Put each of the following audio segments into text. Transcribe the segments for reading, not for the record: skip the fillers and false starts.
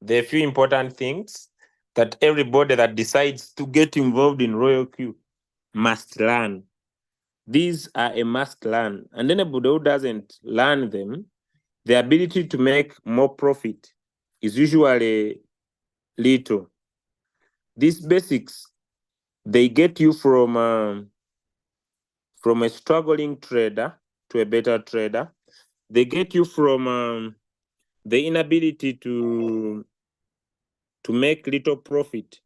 There are a few important things that everybody that decides to get involved in Royal Q must learn. These are a must learn. And anybody who doesn't learn them, the ability to make more profit is usually little. These basics, they get you from a struggling trader to a better trader. They get you from the inability to make little profit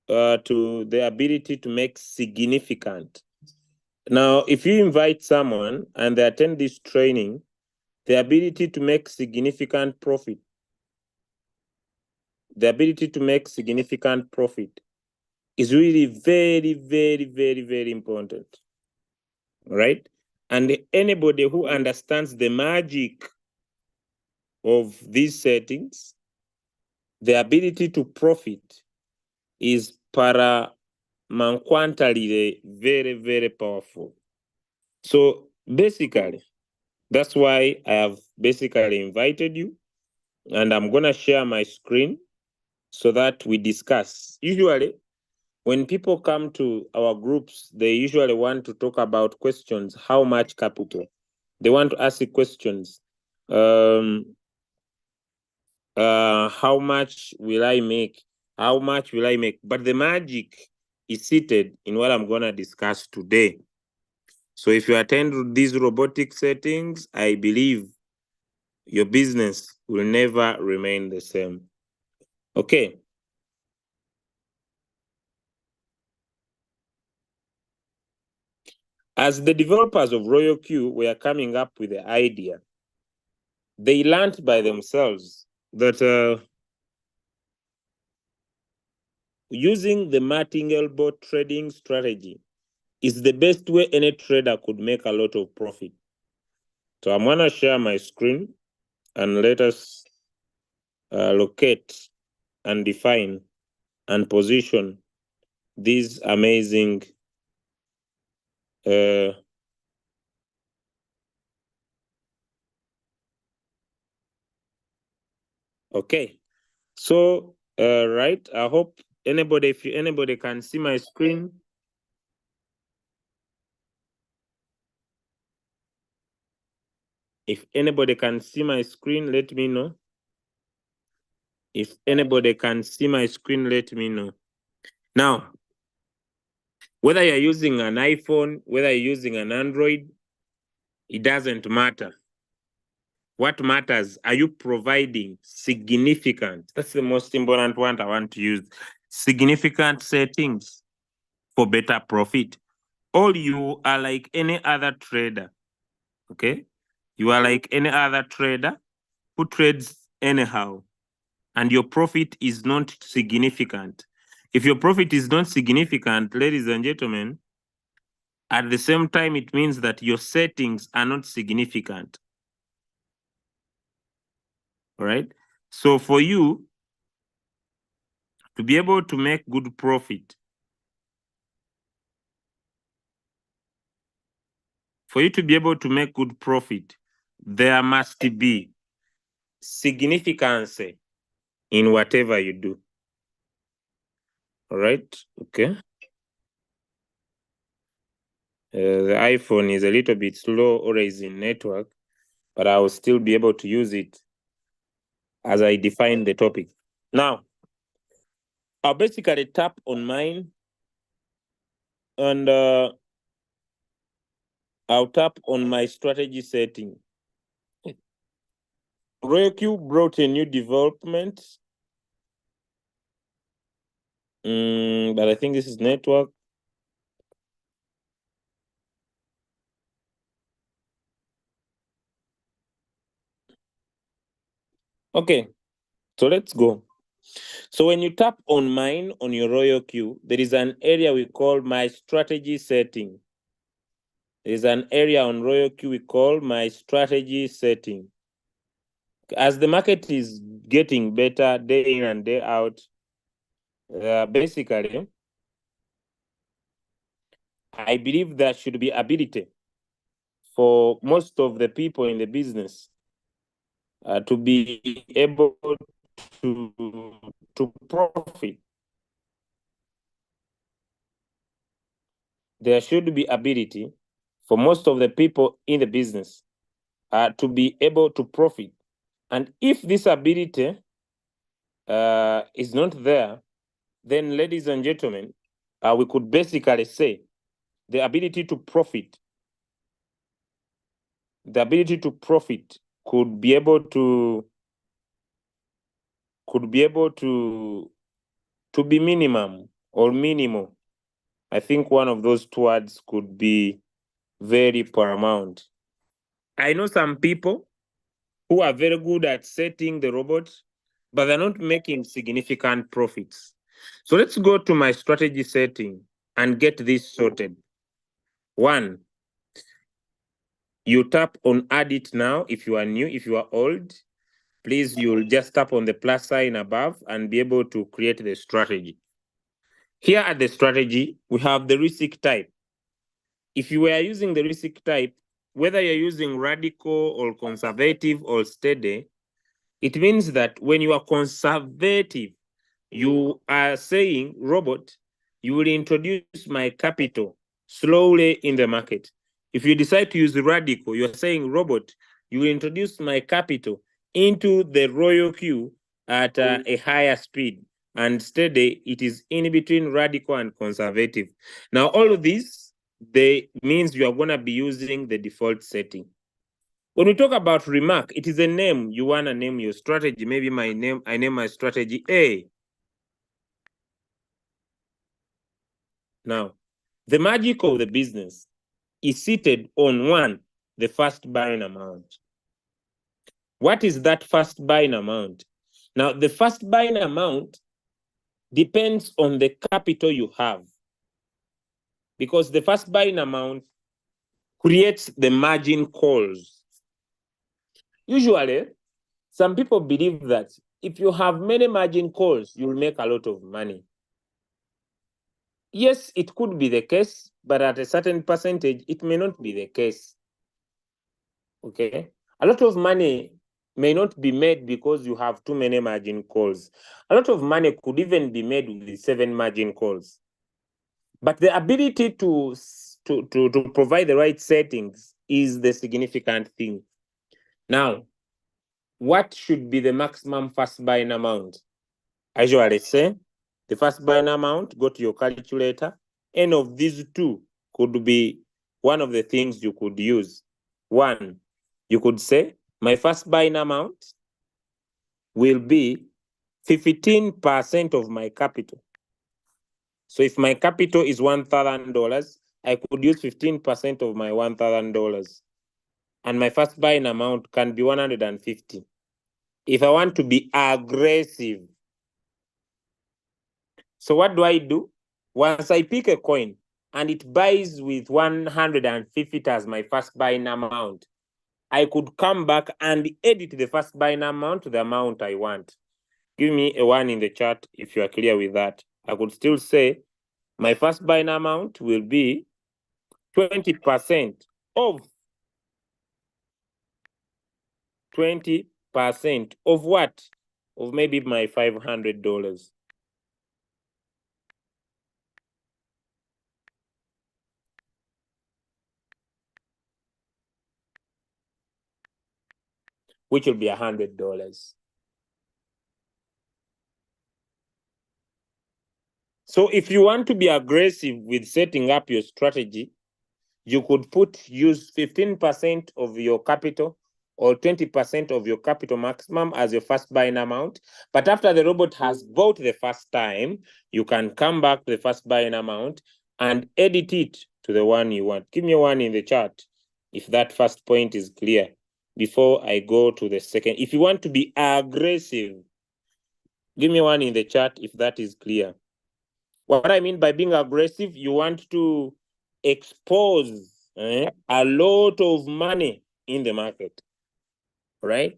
to the ability to make significant. Now, if you invite someone and they attend this training, the ability to make significant profit, is really very, very, very, very important, right? And anybody who understands the magic of these settings, the ability to profit is paramanquantally very, very powerful. So basically, that's why I have basically invited you, and I'm going to share my screen so that we discuss. Usually, when people come to our groups, they usually want to talk about questions. How much capital? They want to ask the questions. How much will I make? How much will I make? But the magic is seated in what I'm going to discuss today. So if you attend these robotic settings, I believe your business will never remain the same. Okay. As the developers of Royal Q were coming up with the idea, they learned by themselves that using the martingale trading strategy is the best way any trader could make a lot of profit. So I'm going to share my screen and let us locate and define and position these amazing okay. So right, I hope if anybody can see my screen. If anybody can see my screen, let me know. If anybody can see my screen, let me know. Now, whether you're using an iPhone, whether you're using an Android, it doesn't matter. What matters, are you providing significant? That's the most important one I want to use. Significant settings for better profit. Or you are like any other trader. Okay? You are like any other trader who trades anyhow, and your profit is not significant. If your profit is not significant, ladies and gentlemen, at the same time, it means that your settings are not significant. All right. So for you to be able to make good profit, there must be significance in whatever you do. All right. Okay. The iPhone is a little bit slow always in network, but I will still be able to use it as I define the topic. Now, I'll basically tap on mine and I'll tap on my strategy setting. RoyalQ brought a new development, but I think this is network. Okay, so let's go. So when you tap on mine on your RoyalQ, there is an area we call my strategy setting. There is an area on RoyalQ we call my strategy setting. As the market is getting better day in and day out, basically, I believe there should be ability for most of the people in the business to be able to profit, there should be ability for most of the people in the business to be able to profit. And if this ability is not there, then, ladies and gentlemen, we could basically say the ability to profit could be able to be minimum or minimal. I think one of those two words could be very paramount. I know some people who are very good at setting the robot, but they're not making significant profits. So let's go to my strategy setting and get this sorted. 1, you tap on add it now if you are new. If you are old, please, you'll just tap on the plus sign above and be able to create the strategy. Here at the strategy, we have the risk type. If you were using the risk type, whether you're using radical or conservative or steady, it means that when you are conservative, you are saying, robot, you will introduce my capital slowly in the market. If you decide to use the radical, you are saying, robot, you will introduce my capital into the royal queue at a higher speed. And steady, it is in between radical and conservative. Now, all of this, means you are going to be using the default setting. When we talk about remark, it is a name. You want to name your strategy. Maybe I name my strategy A. Now, the magic of the business is seated on 1, the first buying amount. What is that first buying amount? Now, the first buying amount depends on the capital you have, because the first buying amount creates the margin calls. Usually, some people believe that if you have many margin calls, you'll make a lot of money. Yes, it could be the case, but at a certain percentage, it may not be the case. Okay? A lot of money may not be made because you have too many margin calls. A lot of money could even be made with 7 margin calls. But the ability to provide the right settings is the significant thing. Now, what should be the maximum first buying amount? I usually say the first buying amount, go to your calculator. Any of these two could be one of the things you could use. 1, you could say my first buying amount will be 15% of my capital. So if my capital is $1,000, I could use 15% of my $1,000. And my first buying amount can be 150. If I want to be aggressive, so what do? Once I pick a coin and it buys with 150 as my first buying amount, I could come back and edit the first buying amount to the amount I want. Give me a 1 in the chat if you are clear with that. I could still say my first buying amount will be 20% of 20% of what? Of maybe my $500. Which will be $100. So if you want to be aggressive with setting up your strategy, you could use 15% of your capital or 20% of your capital maximum as your first buying amount. But after the robot has bought the first time, you can come back to the first buying amount and edit it to the one you want. Give me a 1 in the chat if that first point is clear before I go to the second. If you want to be aggressive, give me 1 in the chat if that is clear. What I mean by being aggressive, you want to expose a lot of money in the market, right?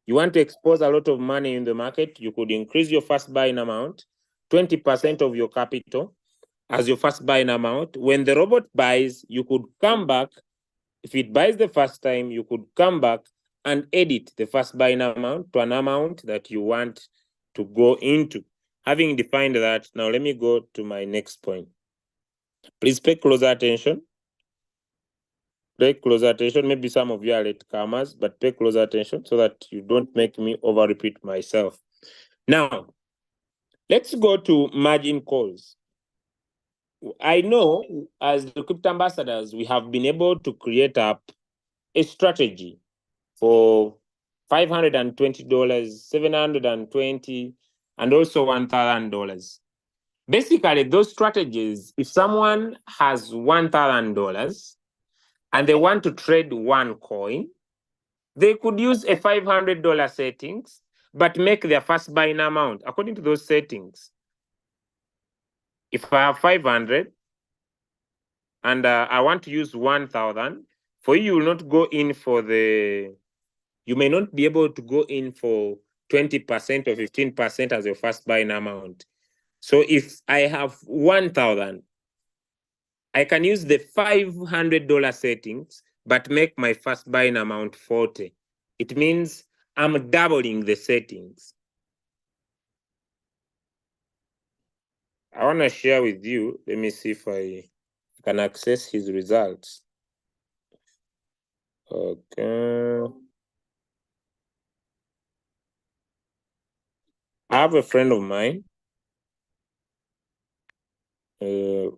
You want to expose a lot of money in the market, you could increase your first buying amount, 20% of your capital as your first buying amount. When the robot buys, you could come back. If it buys the first time, you could come back and edit the first buying amount to an amount that you want to go into. Having defined that, now let me go to my next point. Please pay closer attention. Pay closer attention. Maybe some of you are latecomers, but pay closer attention so that you don't make me over-repeat myself. Now, let's go to margin calls. I know as the crypto ambassadors, we have been able to create up a strategy for $520, $720, and also $1,000. Basically, those strategies, if someone has $1,000 and they want to trade one coin, they could use a $500 settings, but make their first buying amount according to those settings. If I have 500 and I want to use 1,000, for you will not go in for the, you may not be able to go in for 20% or 15% as your first buying amount. So if I have 1,000, I can use the $500 settings, but make my first buying amount 40. It means I'm doubling the settings. I want to share with you. Let me see if I can access his results. Okay. I have a friend of mine. I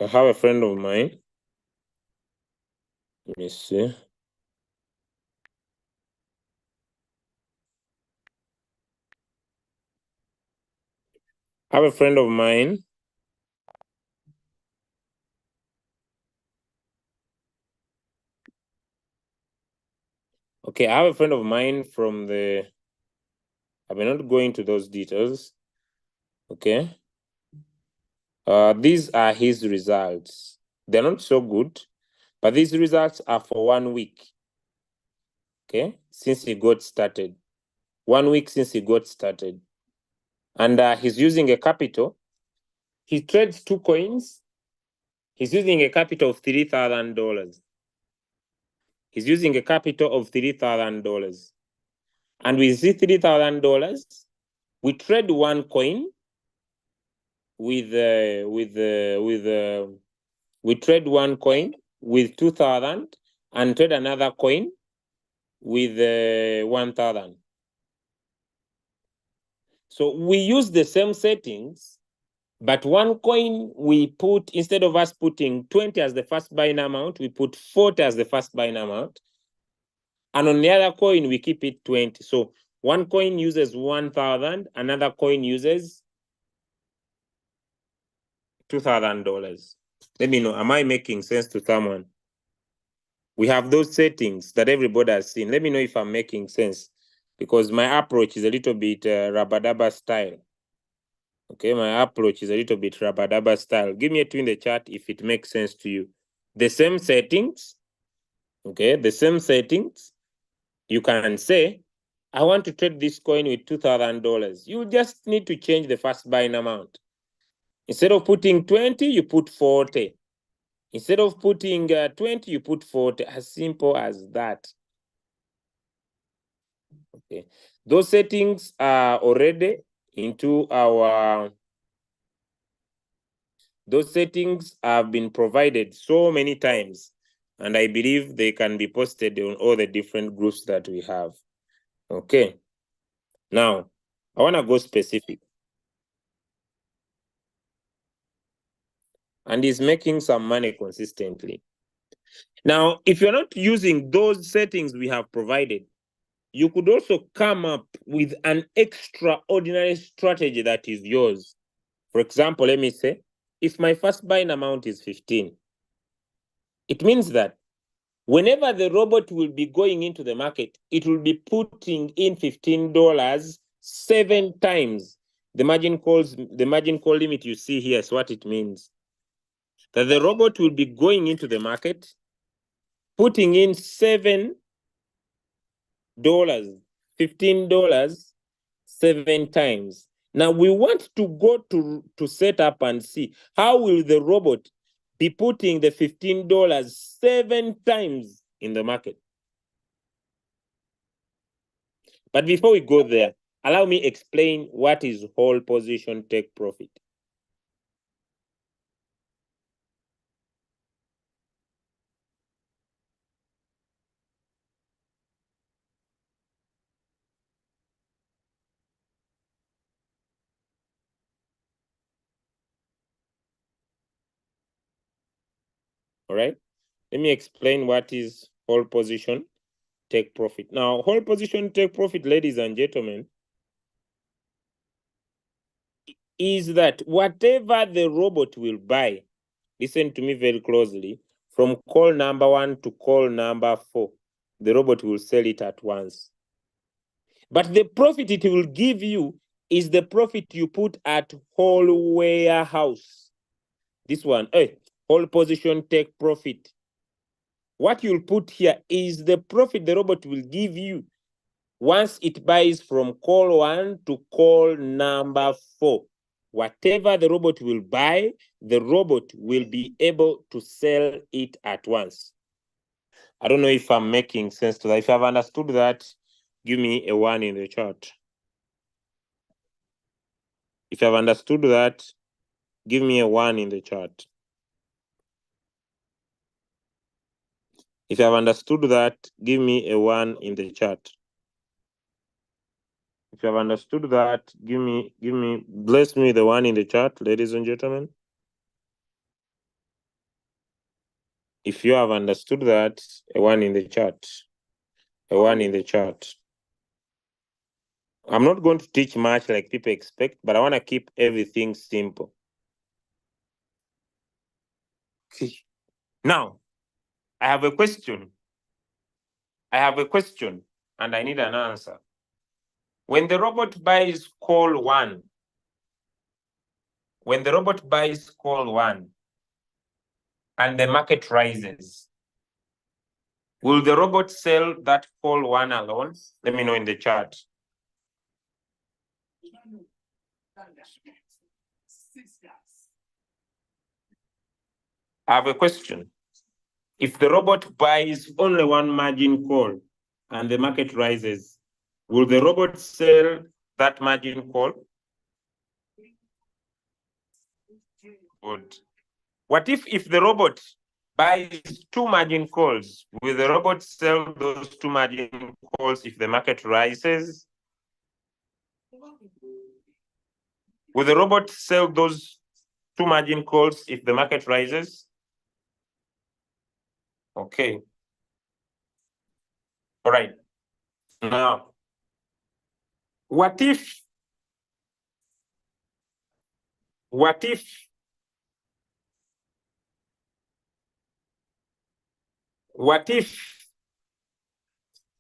have a friend of mine. Let me see. I have a friend of mine. Okay, I have a friend of mine from the, I may not go into those details. Okay. These are his results. They're not so good, but these results are for 1 week. Okay, since he got started. 1 week since he got started. And he's using a capital. He trades 2 coins. He's using a capital of $3,000. He's using a capital of $3,000. And with this $3,000, we trade 1 coin we trade 1 coin with 2,000 and trade another coin with 1,000. So we use the same settings, but 1 coin we put, instead of us putting 20 as the first buying amount, we put 40 as the first buying amount. And on the other coin, we keep it 20. So 1 coin uses 1,000, another coin uses $2,000. Let me know, am I making sense to someone? We have those settings that everybody has seen. Let me know if I'm making sense, because my approach is a little bit rabadaba style. Okay, my approach is a little bit rabadaba style. Give me a 2 in the chat if it makes sense to you. The same settings, okay, the same settings. You can say, I want to trade this coin with $2,000. You just need to change the first buying amount. Instead of putting 20, you put 40. Instead of putting 20, you put 40. As simple as that. Okay, those settings are already into our, those settings have been provided so many times, and I believe they can be posted on all the different groups that we have. Okay, now I want to go specific. And he's making some money consistently. Now, if you're not using those settings we have provided, you could also come up with an extraordinary strategy that is yours. For example, let me say, if my first buying amount is 15, it means that whenever the robot will be going into the market, it will be putting in $15 7 times. The margin call limit you see here is what it means. That the robot will be going into the market, putting in $7, $15 7 times. Now we want to go to set up and see how will the robot be putting the $15 7 times in the market. But before we go there, allow me explain what is hold position take profit. All right. Let me explain what is hold position take profit. Now, hold position take profit, ladies and gentlemen, is that whatever the robot will buy, listen to me very closely, from call number 1 to call number 4, the robot will sell it at once. But the profit it will give you is the profit you put at whole warehouse. This one, hold position take profit. What you'll put here is the profit the robot will give you once it buys from call 1 to call number 4. Whatever the robot will buy, the robot will be able to sell it at once. I don't know if I'm making sense to that. If you have understood that, give me a 1 in the chat. If you have understood that, give me a 1 in the chat. If you have understood that, give me a 1 in the chat. If you have understood that, bless me the 1 in the chat, ladies and gentlemen. If you have understood that, a 1 in the chat. A 1 in the chat. I'm not going to teach much like people expect, but I want to keep everything simple. Okay. Now, I have a question. I have a question, and I need an answer. When the robot buys call 1, and the market rises, will the robot sell that call 1 alone? Let me know in the chat. I have a question. If the robot buys only one margin call and the market rises, will the robot sell that margin call? Good. What if the robot buys 2 margin calls? Will the robot sell those 2 margin calls if the market rises? Will the robot sell those 2 margin calls if the market rises? Okay. All right. Now, what if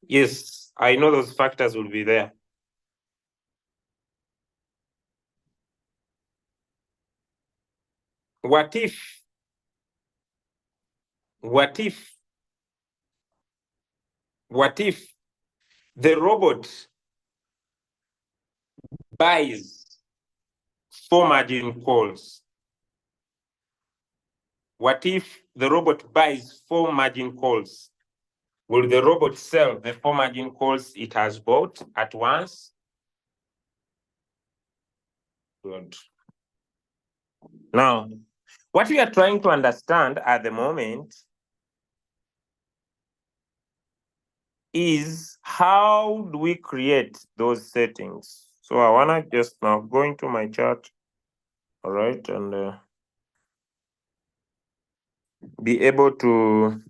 yes, I know those factors will be there. What if the robot buys 4 margin calls? What if the robot buys 4 margin calls? Will the robot sell the 4 margin calls it has bought at once? Good. Now, what we are trying to understand at the moment is how do we create those settings? So I want to just now go into my chart, all right, and be able to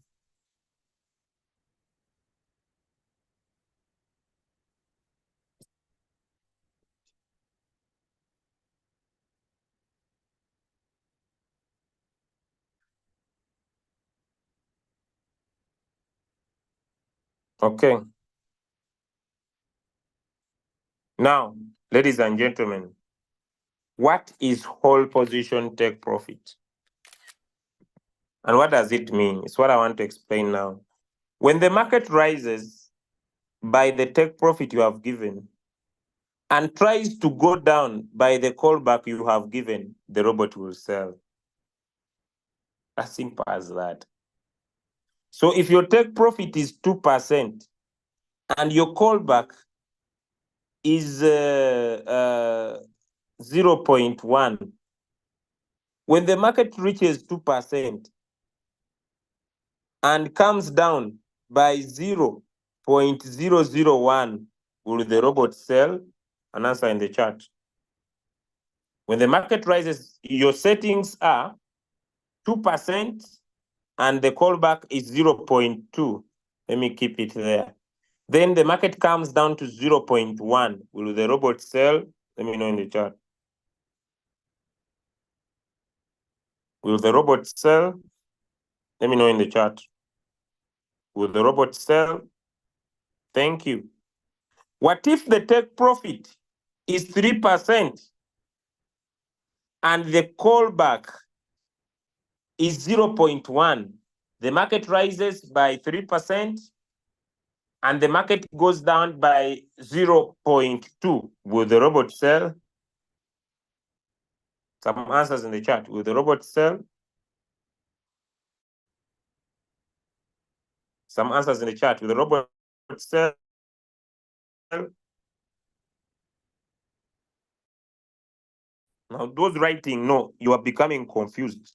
okay. Now, ladies and gentlemen, what is hold position take profit? And what does it mean? It's what I want to explain now. When the market rises by the take profit you have given and tries to go down by the callback you have given, the robot will sell. As simple as that. So if your take profit is 2% and your callback is 0.1. When the market reaches 2% and comes down by 0.001, will the robot sell? An answer in the chat. When the market rises, your settings are 2% and the callback is 0.2. Let me keep it there. Then the market comes down to 0.1. Will the robot sell? Let me know in the chat. Will the robot sell? Let me know in the chat. Will the robot sell? Thank you. What if the take profit is 3% and the callback is 0.1? The market rises by 3% and the market goes down by 0.2. Will the robot sell? Some answers in the chat. Will the robot sell? Some answers in the chat. Will the robot sell? Now, those writing, no, you are becoming confused.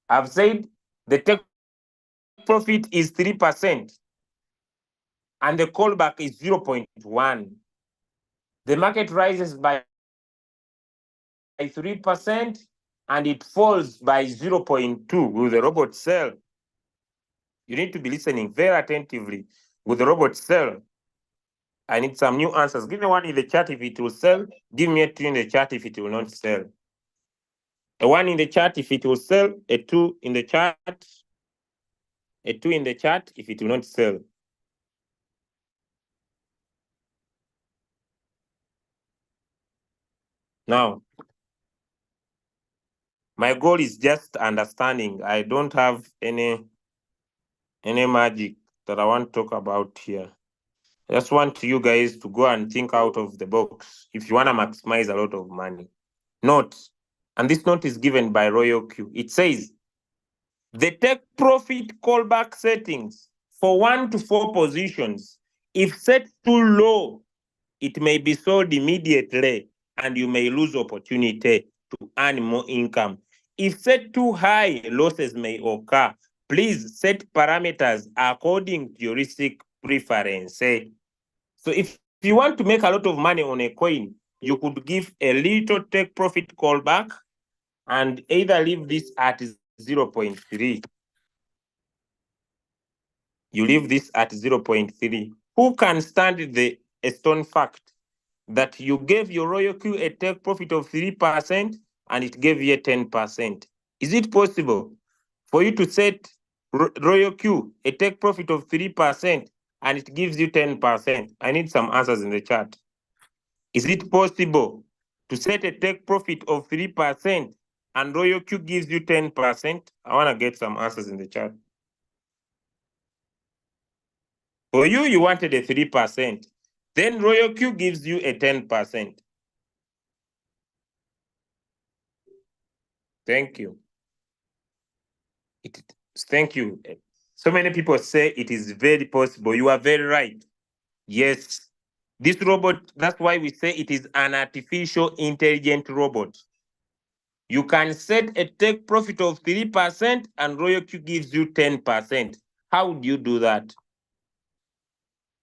I've said the take profit is 3% and the callback is 0.1. The market rises by 3% and it falls by 0.2. Will the robot sell? You need to be listening very attentively. Will the robot sell? I need some new answers. Give me one in the chat if it will sell. Give me a 2 in the chat if it will not sell. A 1 in the chat if it will sell. A 2 in the chat. A 2 in the chat if it will not sell. Now, my goal is just understanding. I don't have any magic that I want to talk about here. I just want you guys to go and think out of the box if you want to maximize a lot of money. Note, and this note is given by Royal Q. It says, the take profit callback settings for 1 to 4 positions, if set too low, it may be sold immediately and you may lose opportunity to earn more income. If set too high, losses may occur. Please set parameters according to your risk preference. So if you want to make a lot of money on a coin, you could give a little take profit callback and either leave this at 0.3. You leave this at 0.3. Who can stand the stone fact that you gave your Royal Q a take profit of 3% and it gave you 10%? Is it possible for you to set Royal Q a take profit of 3% and it gives you 10%? I need some answers in the chat. Is it possible to set a take profit of 3% and Royal Q gives you 10%? I want to get some answers in the chat. For you, you wanted a 3%. Then Royal Q gives you a 10%. Thank you. Thank you. So many people say it is very possible. You are very right. Yes. This robot, that's why we say it is an artificial intelligent robot. You can set a take profit of 3% and Royal Q gives you 10%. How do you do that?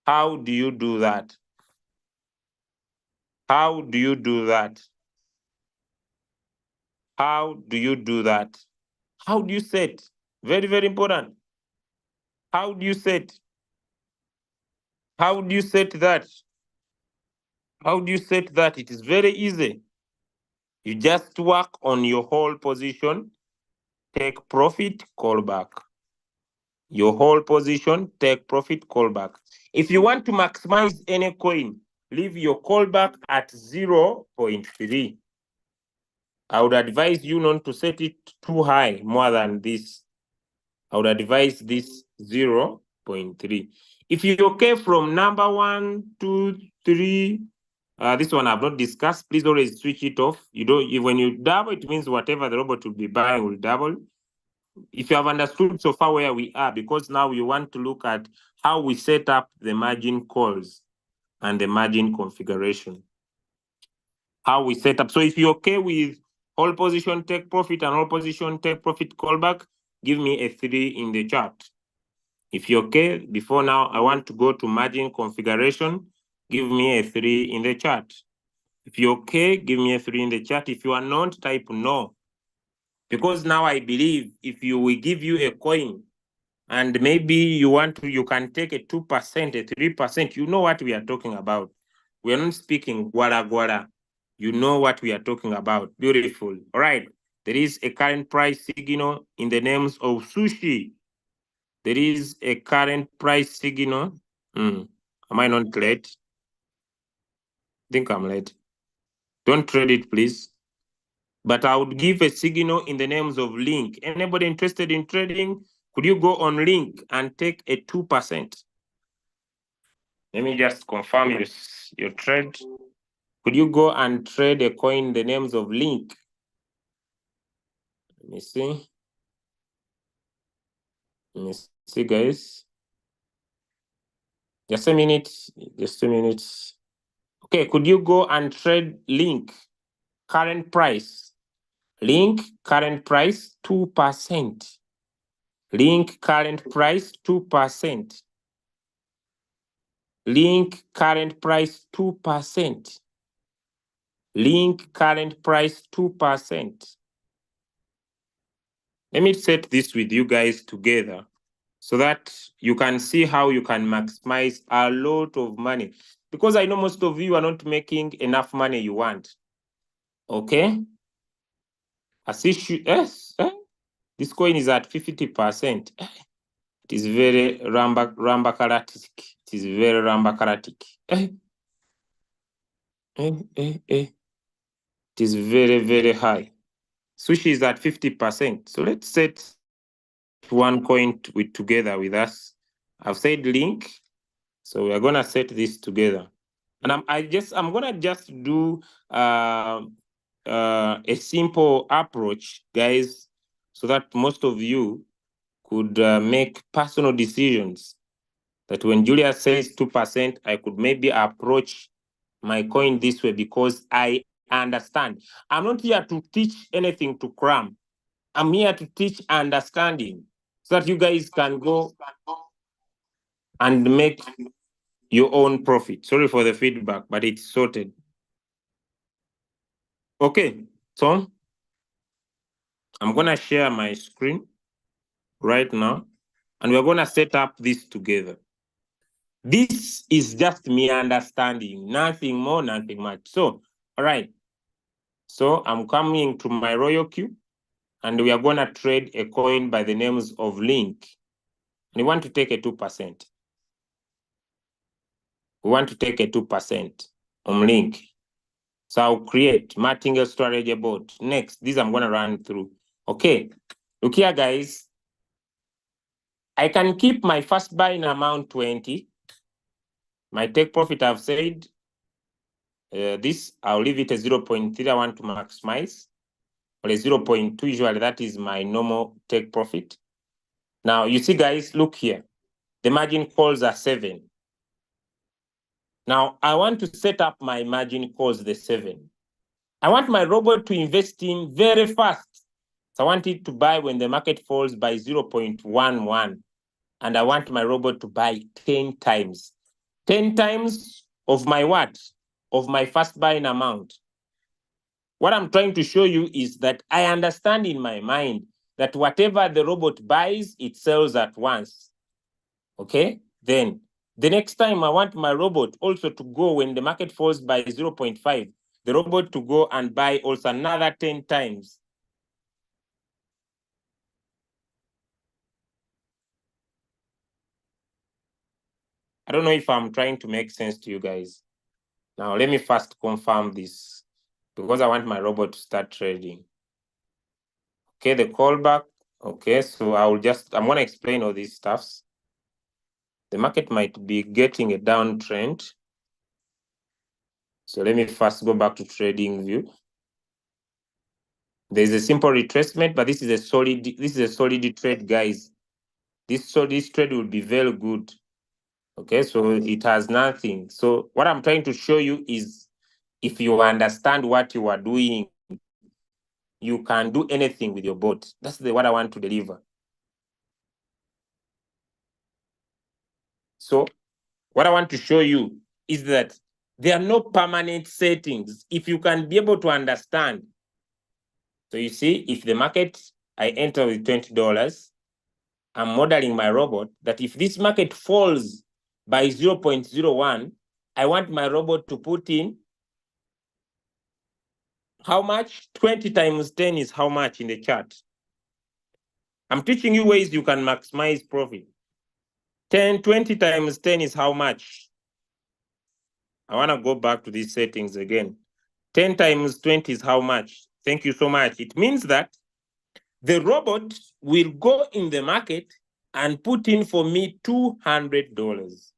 How do you do that? How do you do that? How do you do that? How do you set? Very, very important. How do you set? How do you set that? How do you set that? It is very easy. You just work on your whole position, take profit, call back. Your whole position, take profit, call back. If you want to maximize any coin, leave your callback at 0.3. I would advise you not to set it too high, more than this. I would advise this 0.3. If you're okay from number 1, 2, 3, this one I've not discussed, please always switch it off. When you double, it means whatever the robot will be buying will double. If you have understood so far where we are, because now we want to look at how we set up the margin calls. and the margin configuration. How we set up. So if you're okay with all position take profit and all position take profit callback, give me a 3 in the chart. If you're okay, before now, I want to go to margin configuration, give me a 3 in the chart. If you're okay, give me a 3 in the chat. If you are not, type no. Because now I believe if we give you a coin and maybe you can take a 2%, a 3%, you know what we are talking about. We are not speaking guara guara. You know what we are talking about. Beautiful. All right. There is a current price signal in the names of sushi. There is a current price signal. Am I not late? I think I'm late. Don't trade it, please. But I would give a signal in the names of link. Anybody interested in trading? Could you go on link and take a 2%? Let me just confirm your trade. Could you go and trade a coin in the names of link? Let me see. Let me see, guys. Just a minute. Just a minute. Okay, could you go and trade link? Current price. Link, current price, 2%. Link, current price, 2%. Link, current price, 2%. Link, current price, 2%. Let me set this with you guys together so that you can see how you can maximize a lot of money. Because I know most of you are not making enough money you want. Okay? Yes. This coin is at 50%. It is very rambacaratic. It is very rambacaratic. It is very, very high. Sushi is at 50%. So let's set one coin together with us. I've said link. So we're gonna set this together. And I'm gonna just do a simple approach, guys, so that most of you could make personal decisions. That when Julia says 2%, I could maybe approach my coin this way because I understand. I'm not here to teach anything to cram. I'm here to teach understanding so that you guys can go and make your own profit. Sorry for the feedback, but it's sorted. Okay, so I'm going to share my screen right now, and we're going to set up this together. This is just me understanding, nothing more, nothing much. So, all right. So I'm coming to my royal queue, and we are going to trade a coin by the names of Link. And we want to take a 2%. We want to take a 2% on Link. So I'll create martingale storage board. Next, this I'm going to run through. Okay, look here, guys. I can keep my first buying amount 20. My take profit, I've said, this, I'll leave it at 0.3. I want to maximize. Or a 0.2, usually that is my normal take profit. Now, you see, guys, look here. The margin calls are 7. Now, I want to set up my margin calls the 7. I want my robot to invest in very fast. So I want it to buy when the market falls by 0.11. And I want my robot to buy 10 times. 10 times of my what? Of my first buying amount. What I'm trying to show you is that I understand in my mind that whatever the robot buys, it sells at once. Okay? Then the next time I want my robot also to go when the market falls by 0.5, the robot to go and buy also another 10 times. I don't know if I'm trying to make sense to you guys. Now, let me first confirm this because I want my robot to start trading. Okay, the callback. Okay, so I'm going to explain all these stuffs. The market might be getting a downtrend. So let me first go back to trading view. There's a simple retracement, but this is a solid trade, guys. This trade will be very good. Okay, so it has nothing. So what I'm trying to show you is if you understand what you are doing, you can do anything with your bot. That's what I want to deliver. So what I want to show you is that there are no permanent settings. If you can be able to understand. So you see, if the market, I enter with $20, I'm modeling my robot that if this market falls by 0.01, I want my robot to put in how much? 20 times 10 is how much in the chart? I'm teaching you ways you can maximize profit. 20 times 10 is how much? I want to go back to these settings again. 10 times 20 is how much? Thank you so much. It means that the robot will go in the market and put in for me $200.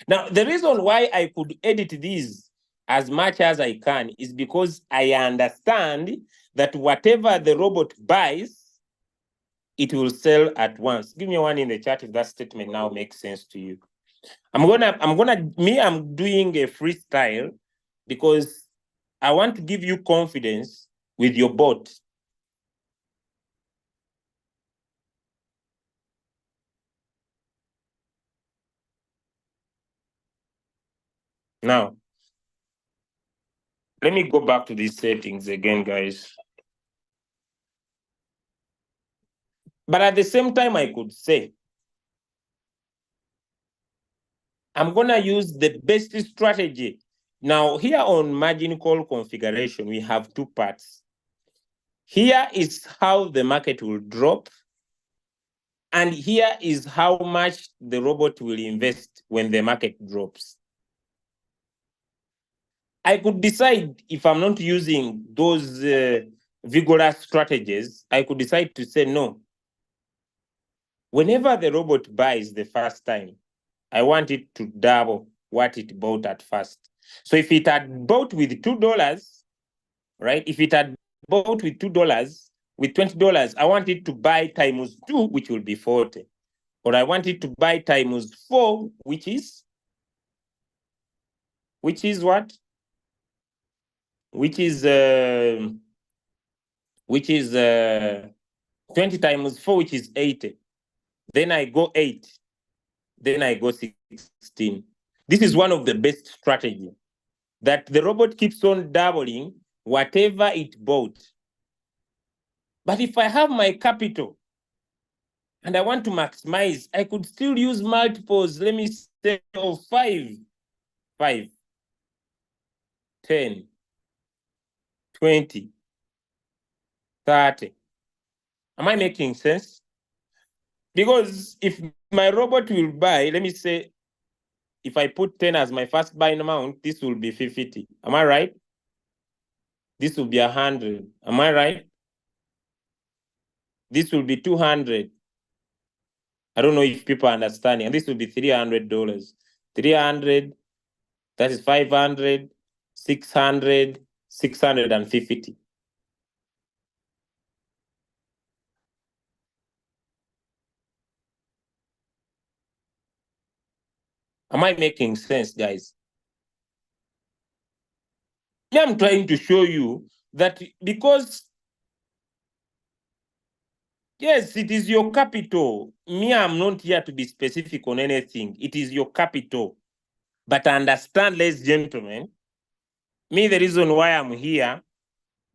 Now, the reason why I could edit these as much as I can is because I understand that whatever the robot buys, it will sell at once. Give me one in the chat if that statement now makes sense to you. I'm doing a freestyle because I want to give you confidence with your bot. Now, let me go back to these settings again, guys. But at the same time, I could say, I'm going to use the best strategy. Now, here on margin call configuration, we have two parts. Here is how the market will drop. And here is how much the robot will invest when the market drops. I could decide if I'm not using those vigorous strategies, I could decide to say no. Whenever the robot buys the first time, I want it to double what it bought at first. So if it had bought with $2, right? If it had bought with $2, with $20, I want it to buy times 2, which will be 40. Or I want it to buy times 4, which is what? Which is 20 times 4, which is 80. Then I go 8. Then I go 16. This is one of the best strategy that the robot keeps on doubling whatever it bought. But if I have my capital and I want to maximize, I could still use multiples. Let me say of 5, 10, 20, 30. Am I making sense? Because if my robot will buy, let me say, if I put 10 as my first buying amount, this will be 50. Am I right? This will be 100. Am I right? This will be 200. I don't know if people are understanding. And this will be $300. 300, that is 500, 600, 650. Am I making sense, guys? I'm trying to show you that because, yes, it is your capital. Me, I'm not here to be specific on anything. It is your capital. But understand, ladies and gentlemen, me, the reason why I'm here,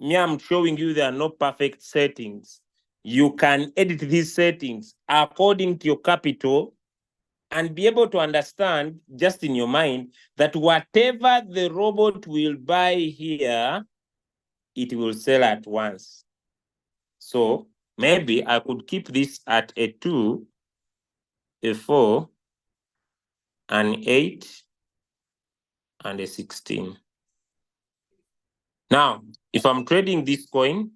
me, I'm showing you there are no perfect settings. You can edit these settings according to your capital and be able to understand just in your mind that whatever the robot will buy here, it will sell at once. So maybe I could keep this at a 2, a 4, an 8, and a 16. Now, if I'm trading this coin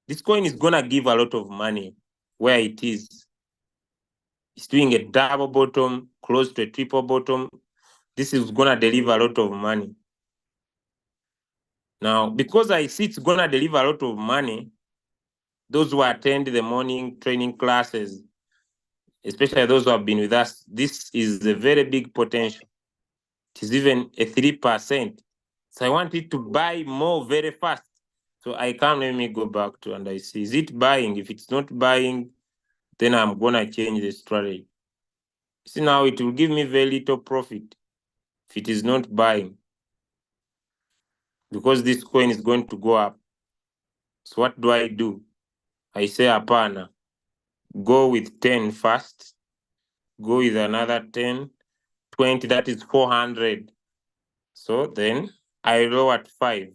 is going to give a lot of money where it is. It's doing a double bottom, close to a triple bottom. This is going to deliver a lot of money. Now, because I see it's gonna deliver a lot of money, those who attend the morning training classes, especially those who have been with us, this is a very big potential. It is even a 3%. So I want it to buy more very fast. So I come, let me go back to and I see, is it buying? If it's not buying, then I'm gonna change the strategy. See, now it will give me very little profit if it is not buying, because this coin is going to go up. So what do? I say hapana, go with 10 first, go with another 10, 20, that is 400. So then I roll at 5.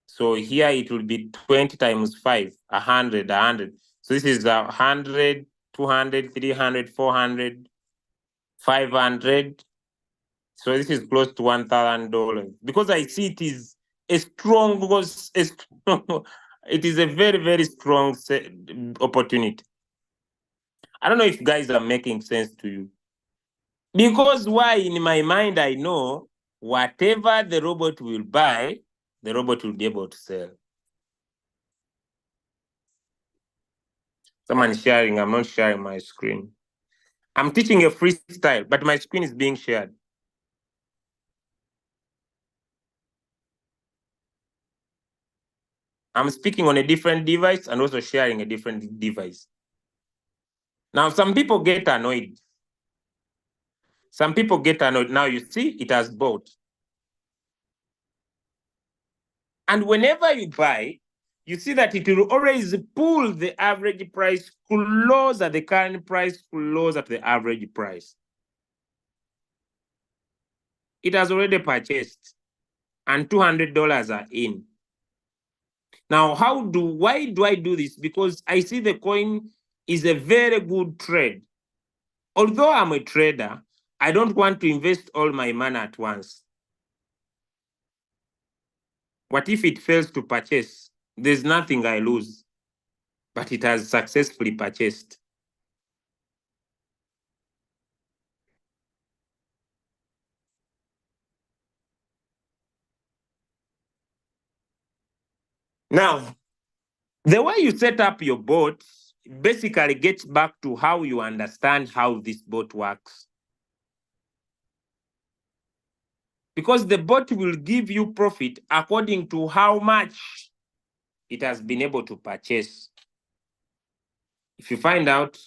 So here it will be 20 times 5, 100, 100. So this is 100, 200, 300, 400, 500. So this is close to $1,000, because I see it is a strong, it is a very, very strong opportunity. I don't know if guys are making sense to you. Because why? In my mind, I know whatever the robot will buy, the robot will be able to sell. Someone sharing, I'm not sharing my screen. I'm teaching a freestyle, but my screen is being shared. I'm speaking on a different device and also sharing a different device. Now, some people get annoyed. Some people get annoyed. Now you see, it has bought. And whenever you buy, you see that it will always pull the average price close at the current price, close at the average price. It has already purchased, and $200 are in. Now, why do I do this? Because I see the coin is a very good trade. Although I'm a trader, I don't want to invest all my money at once. What if it fails to purchase? There's nothing I lose, but it has successfully purchased. Now, the way you set up your bot basically gets back to how you understand how this bot works. Because the bot will give you profit according to how much it has been able to purchase. If you find out,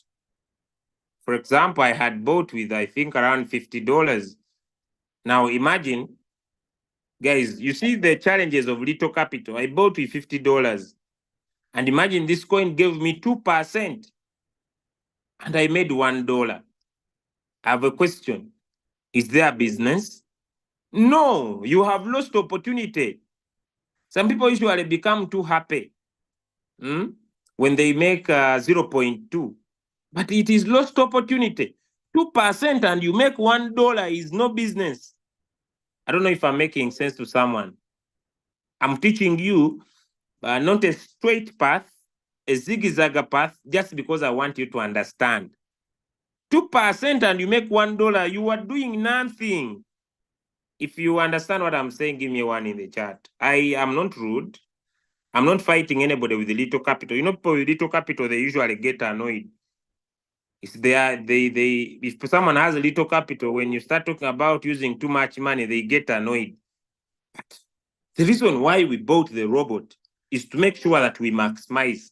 for example, I had bought with, I think, around $50. Now imagine, guys, you see the challenges of little capital. I bought with $50. And imagine this coin gave me 2%. And I made $1. I have a question. Is there a business? No, you have lost opportunity. Some people usually become too happy when they make 0.2. But it is lost opportunity. 2% and you make $1 is no business. I don't know if I'm making sense to someone. I'm teaching you not a straight path, a zigzag path, just because I want you to understand. 2% and you make $1, you are doing nothing. If you understand what I'm saying, give me one in the chat. I am not rude. I'm not fighting anybody with little capital. You know, people with little capital, they usually get annoyed. If someone has a little capital, when you start talking about using too much money, they get annoyed. But the reason why we bought the robot is to make sure that we maximize.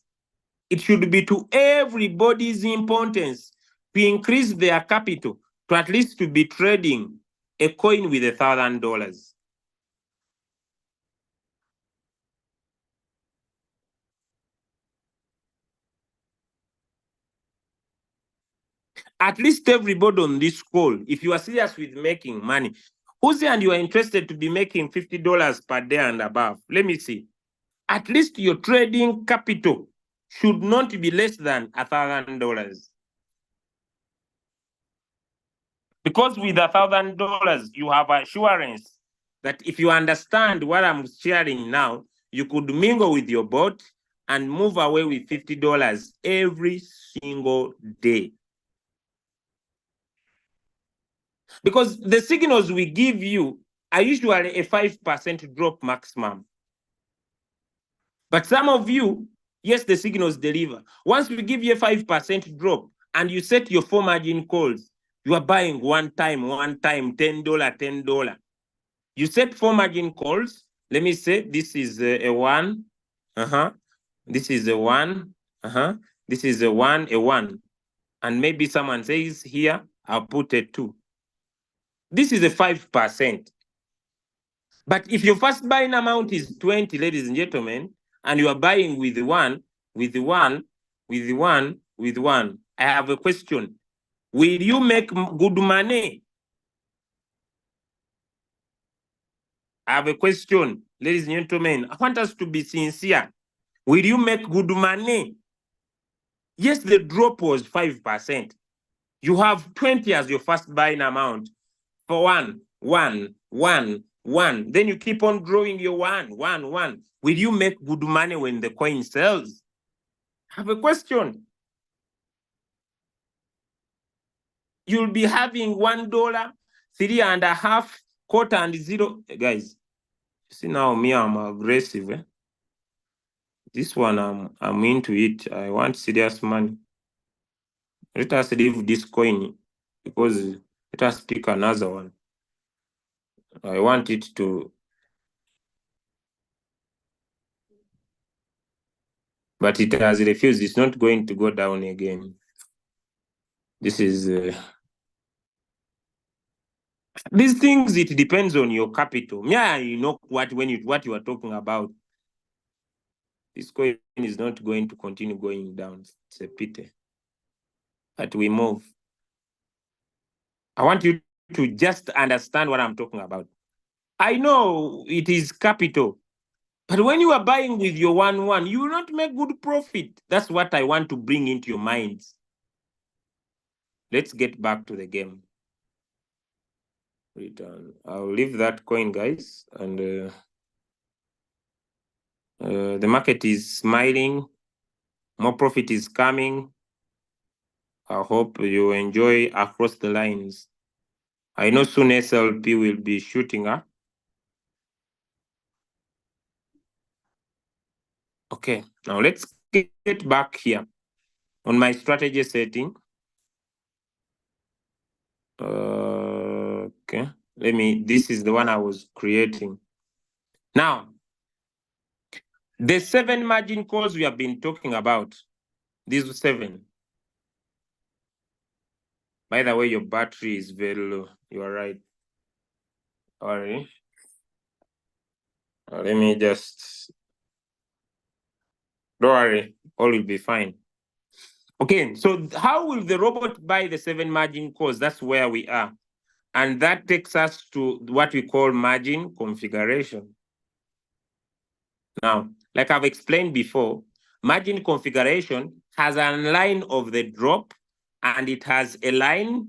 It should be to everybody's importance to increase their capital to at least to be trading a coin with $1,000. At least everybody on this call, if you are serious with making money, who's and you are interested to be making $50 per day and above, let me see. At least your trading capital should not be less than $1,000. Because with $1,000, you have assurance that if you understand what I'm sharing now, you could mingle with your bot and move away with $50 every single day. Because the signals we give you are usually a 5% drop maximum. But some of you, yes, the signals deliver. Once we give you a 5% drop and you set your 4 margin calls, you are buying one time, $10, $10. You set 4 margin calls. Let me say this is a 1. This is a 1. This is a 1. And maybe someone says here, I'll put a 2. This is a 5%. But if your first buying amount is 20, ladies and gentlemen, and you are buying with 1, I have a question. Will you make good money? I have a question, ladies and gentlemen. I want us to be sincere. Will you make good money? Yes, the drop was 5%. You have 20 as your first buying amount for 1. Then you keep on growing your 1. Will you make good money when the coin sells? I have a question. You'll be having $1, 3.5, quarter and 0. Guys, see now me, I'm aggressive. This one, I'm into it. I want serious money. Let us leave this coin because let us pick another one. I want it to, but it has refused. It's not going to go down again. This is these things. It depends on your capital. Yeah, you know what you are talking about. This coin is not going to continue going down. It's a pity. But we move. I want you to just understand what I'm talking about. I know it is capital, but when you are buying with your 1, you will not make good profit. That's what I want to bring into your minds. Let's get back to the game. Return. I'll leave that coin, guys, and the market is smiling. More profit is coming. I hope you enjoy across the lines. I know soon SLP will be shooting up. Okay, now let's get back here on my strategy setting. Okay, this is the one I was creating. Now, the 7 margin calls we have been talking about, these 7. By the way, your battery is very low. You are right. All right. Let me just, don't worry, all will be fine. Okay, so how will the robot buy the 7 margin calls? That's where we are. And that takes us to what we call margin configuration. Now, like I've explained before, margin configuration has a line of the drop and it has a line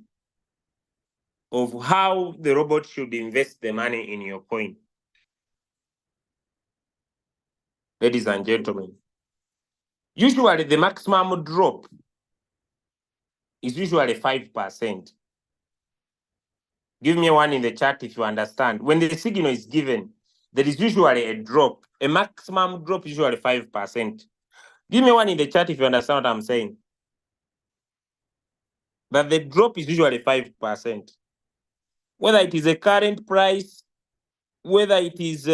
of how the robot should invest the money in your coin. Ladies and gentlemen, usually the maximum drop is usually 5%. Give me one in the chat if you understand. When the signal is given, there is usually a drop. A maximum drop is usually 5%. Give me one in the chat if you understand what I'm saying. But the drop is usually 5%. Whether it is a current price, whether it is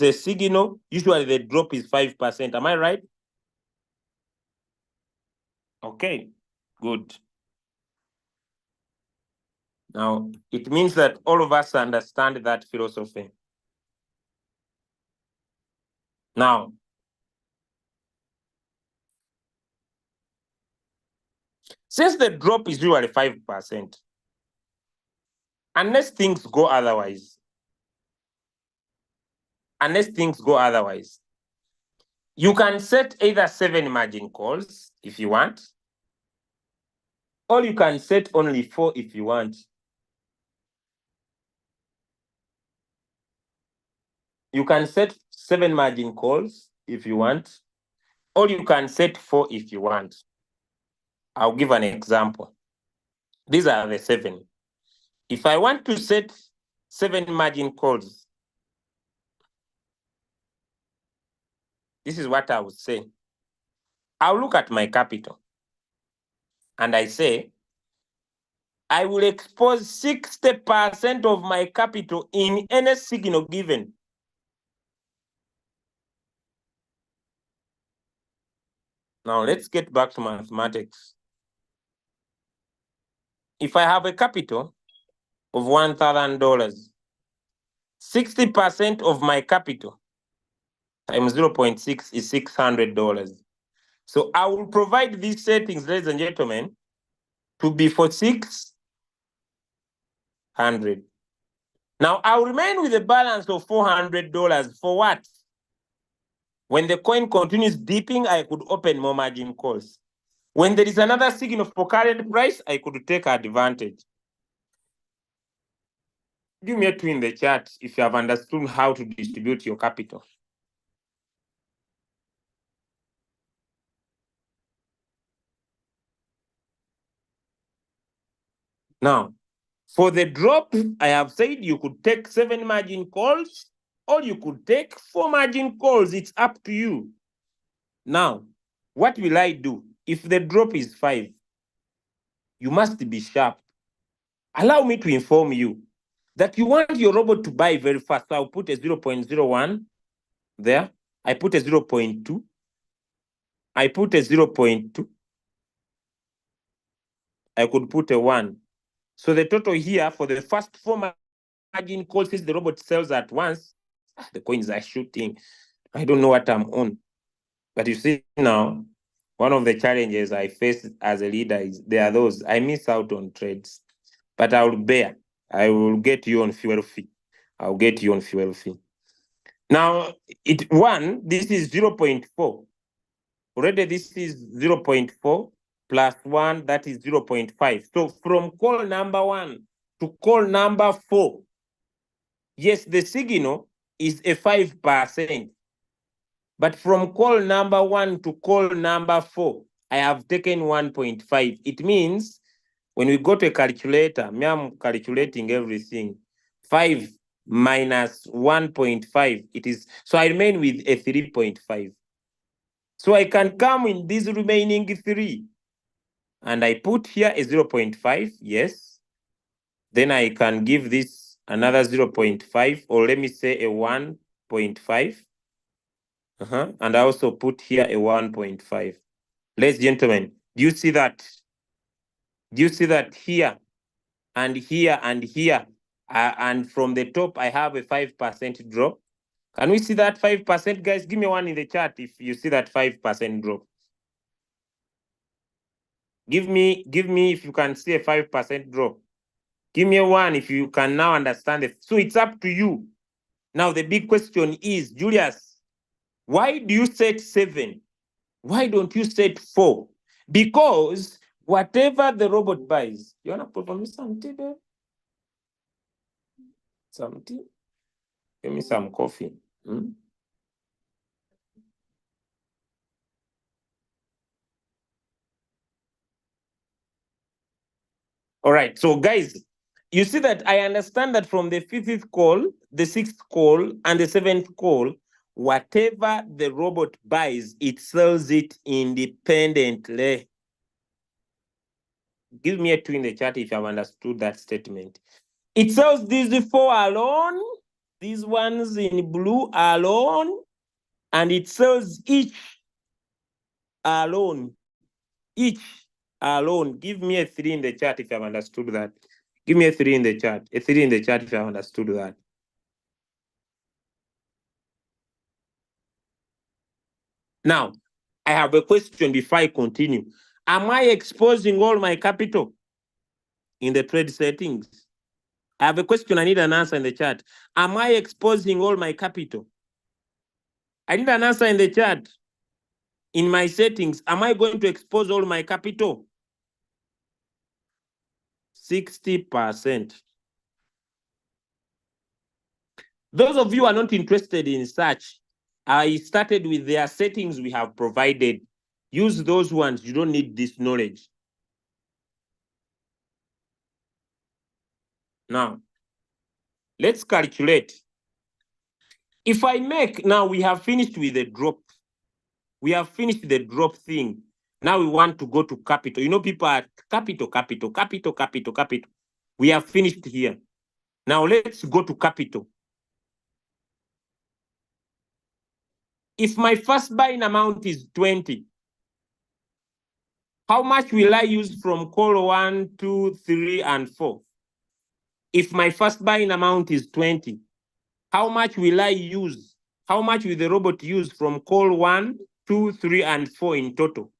a signal, usually the drop is 5%. Am I right? Okay, good. Now, it means that all of us understand that philosophy. Now, since the drop is usually 5%, unless things go otherwise, you can set either 7 margin calls if you want, or you can set only 4 if you want. You can set 7 margin calls if you want, or you can set 4 if you want. I'll give an example. These are the 7. If I want to set 7 margin calls. This is what I would say. I'll look at my capital and I say, I will expose 60% of my capital in any signal given. Now let's get back to mathematics. If I have a capital of $1,000, 60% of my capital times 0.6 is $600. So I will provide these settings, ladies and gentlemen, to be for 600. Now I'll remain with a balance of $400 for what? When the coin continues dipping, I could open more margin calls. When there is another signal for current price, I could take advantage. Give me a 2 in the chat if you have understood how to distribute your capital. Now, for the drop, I have said you could take 7 margin calls or you could take 4 margin calls. It's up to you. Now, what will I do? If the drop is 5, you must be sharp. Allow me to inform you that you want your robot to buy very fast. So I'll put a 0.01 there. I put a 0.2. I put a 0.2. I could put a 1. So the total here for the first 4 margin calls, since the robot sells at once, the coins are shooting. I don't know what I'm on. But you see now, one of the challenges I face as a leader is there are those I miss out on trades, but I will bear. I will get you on fuel fee. I'll get you on fuel fee. Now, this is 0.4. Already this is 0.4 plus 1, that is 0.5. So from call number 1 to call number 4, yes, the signal is a 5%. But from call number 1 to call number 4, I have taken 1.5. It means when we go to a calculator, me, I'm calculating everything. 5 minus 1.5, it is, so I remain with a 3.5. So I can come in these remaining 3. And I put here a 0.5, yes. Then I can give this another 0.5, or let me say a 1.5. And I also put here a 1.5. Ladies and gentlemen, do you see that? Do you see that here and here and here? And from the top, I have a 5% drop. Can we see that 5%, guys? Give me 1 in the chat if you see that 5% drop. Give me if you can see a 5% drop. Give me a 1 if you can now understand it. So it's up to you. Now the big question is, Julius, why do you set 7? Why don't you set 4? Because whatever the robot buys, you wanna put for me some tea, babe? Some tea? Give me some coffee. All right, so guys, you see that I understand that from the 5th call, the 6th call, and the 7th call, whatever the robot buys, it sells it independently. Give me a 2 in the chat if you have understood that statement. It sells these 4 alone, these ones in blue alone, and it sells each alone. Each alone. Give me a 3 in the chat if you have understood that. Give me a 3 in the chat. A 3 in the chat if you have understood that. Now, I have a question before I continue. Am I exposing all my capital in the trade settings? I have a question. I need an answer in the chat. Am I exposing all my capital? I need an answer in the chat. In my settings, am I going to expose all my capital? 60%. Those of you who are not interested in such, I started with their settings we have provided. Use those ones. You don't need this knowledge. Now, Let's calculate. If I make, now we have finished with the drop. We have finished the drop thing. Now we want to go to capital. You know, people are capital. We have finished here. Now let's go to capital. If my first buying amount is 20, how much will I use from call 1, 2, 3, and 4? If my first buying amount is 20, how much will I use? How much will the robot use from call 1, 2, 3, and 4 in total?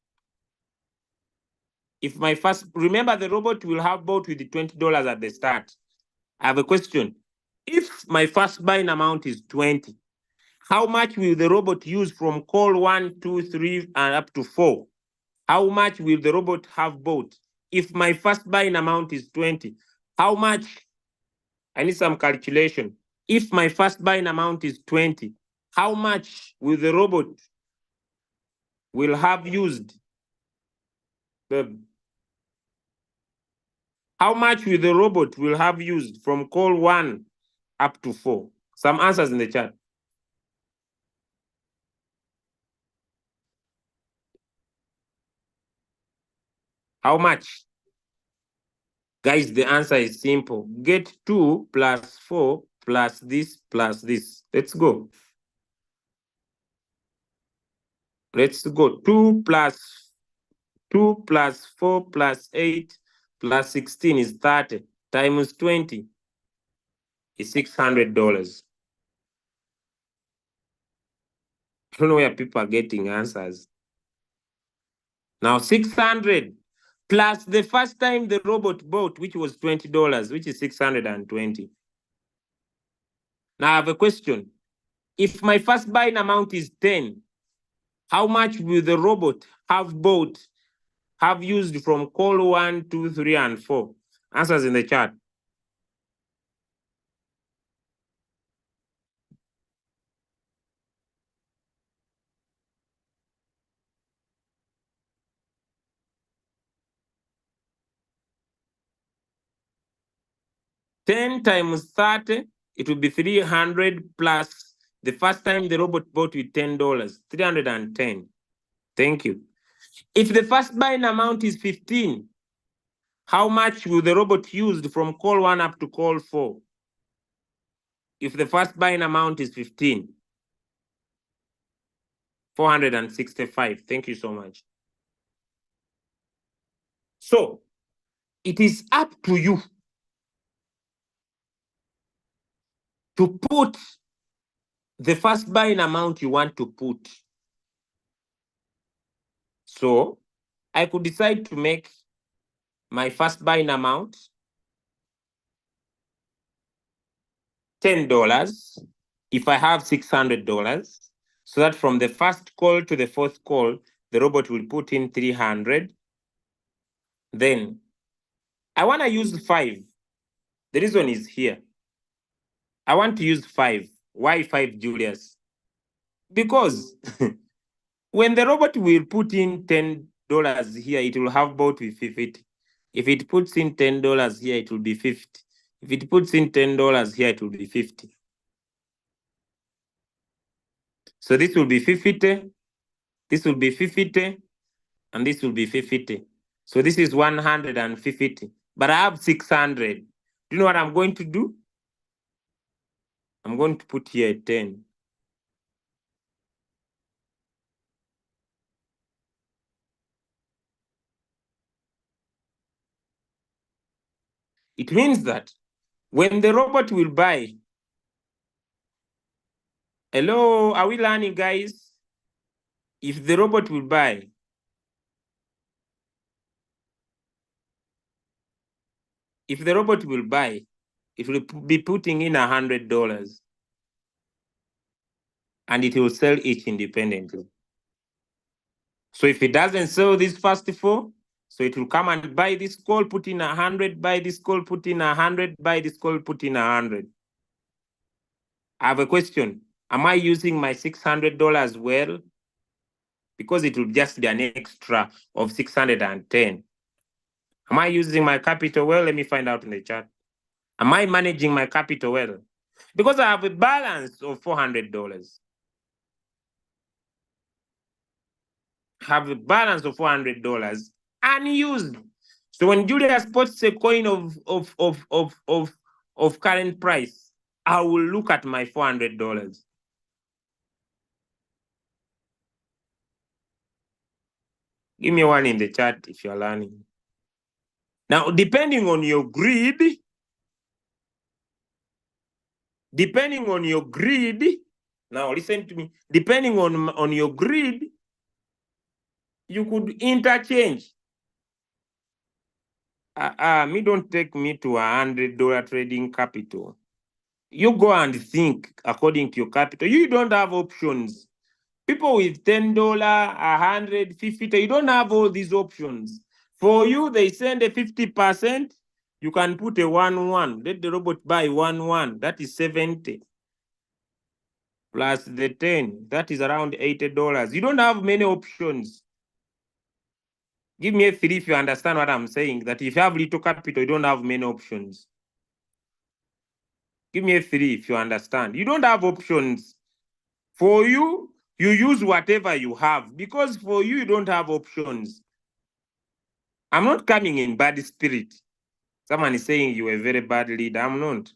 If my first, remember the robot will have bought with the $20 at the start. I have a question. If my first buying amount is 20, how much will the robot use from call 1, 2, 3, and up to 4? How much will the robot have bought? If my first buying amount is 20, how much? I need some calculation. If my first buying amount is 20, how much will the robot will have used? How much will the robot will have used from call 1 up to 4? Some answers in the chat. How much? Guys, the answer is simple. Get 2 plus 4 plus this plus this. Let's go. Let's go. 2 plus 4 plus 8 plus 16 is 30 times 20 is $600. I don't know where people are getting answers. Now 600 plus the first time the robot bought, which was $20, which is 620. Now I have a question. If my first buying amount is 10, how much will the robot have bought, have used from call 1, 2, 3, and 4? Answers in the chat. $10 times 30, it will be 300 plus the first time the robot bought with $10, 310. Thank you. If the first buying amount is 15, how much will the robot use from call 1 up to call 4? If the first buying amount is 15, 465. Thank you so much. So it is up to you to put the first buying amount you want to put. So I could decide to make my first buying amount $10 if I have $600, so that from the first call to the fourth call, the robot will put in 300. Then I want to use 5. The reason is here. I want to use 5. Why 5, Julius? Because when the robot will put in $10 here, it will have bought with 50. If it puts in $10 here, it will be 50. If it puts in $10 here, it will be 50. So this will be 50, this will be 50, and this will be 50. So this is 150. But I have 600. Do you know what I'm going to do? I'm going to put here 10. It means that when the robot will buy, hello, are we learning, guys? If the robot will buy, if the robot will buy, it will be putting in $100 and it will sell each independently. So if it doesn't sell these first 4, so it will come and buy this call, put in 100, buy this call, put in 100, buy this call, put in 100. I have a question. Am I using my $600 well? Because it will just be an extra of 610. Am I using my capital well? Let me find out in the chat. Am I managing my capital well? Because I have a balance of $400. Have a balance of $400 unused. So when Julius puts a coin of current price, I will look at my $400. Give me one in the chat if you're learning. Now, depending on your greed, now listen to me, depending on your greed, you could interchange. Me don't take me to $100 trading capital. You go and think according to your capital. You don't have options. People with $10, $100, $50, you don't have all these options. For you, they send a 50%. You can put a 1-1. Let the robot buy 1-1. That is 70. Plus the 10. That is around $80. You don't have many options. Give me a 3 if you understand what I'm saying. That if you have little capital, you don't have many options. Give me a 3 if you understand. You don't have options. For you, you use whatever you have. Because for you, you don't have options. I'm not coming in bad spirit. Someone is saying you're a very bad leader. I'm not.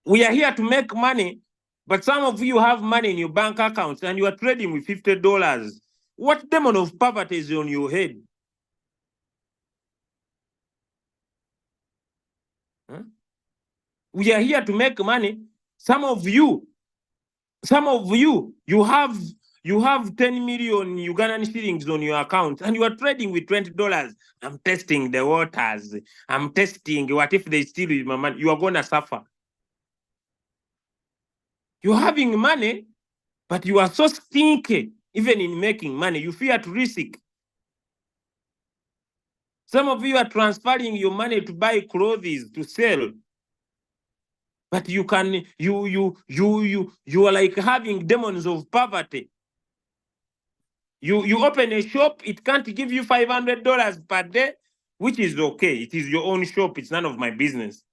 We are here to make money, but some of you have money in your bank accounts and you are trading with $50. What demon of poverty is on your head? Huh? We are here to make money. Some of you, you have 10 million Ugandan shillings on your account and you are trading with $20. I'm testing the waters. I'm testing what if they steal my money? You are going to suffer. You're having money, but you are so stinky, even in making money. You fear to risk. Some of you are transferring your money to buy clothes to sell. But you are like having demons of poverty. You open a shop, it can't give you $500 per day, which is okay. It is your own shop. It's none of my business.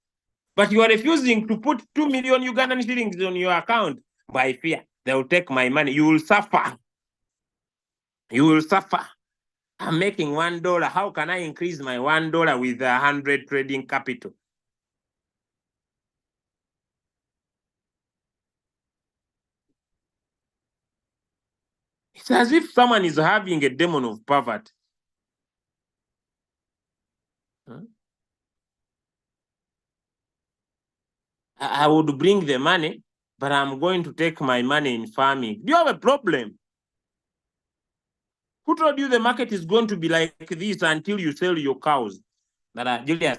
But you are refusing to put 2 million Ugandan shillings on your account by fear. They will take my money. You will suffer. You will suffer. I'm making $1. How can I increase my $1 with 100 trading capital? It's as if someone is having a demon of poverty. Huh? I would bring the money, but I'm going to take my money in farming. Do you have a problem? Who told you the market is going to be like this until you sell your cows? That Julius,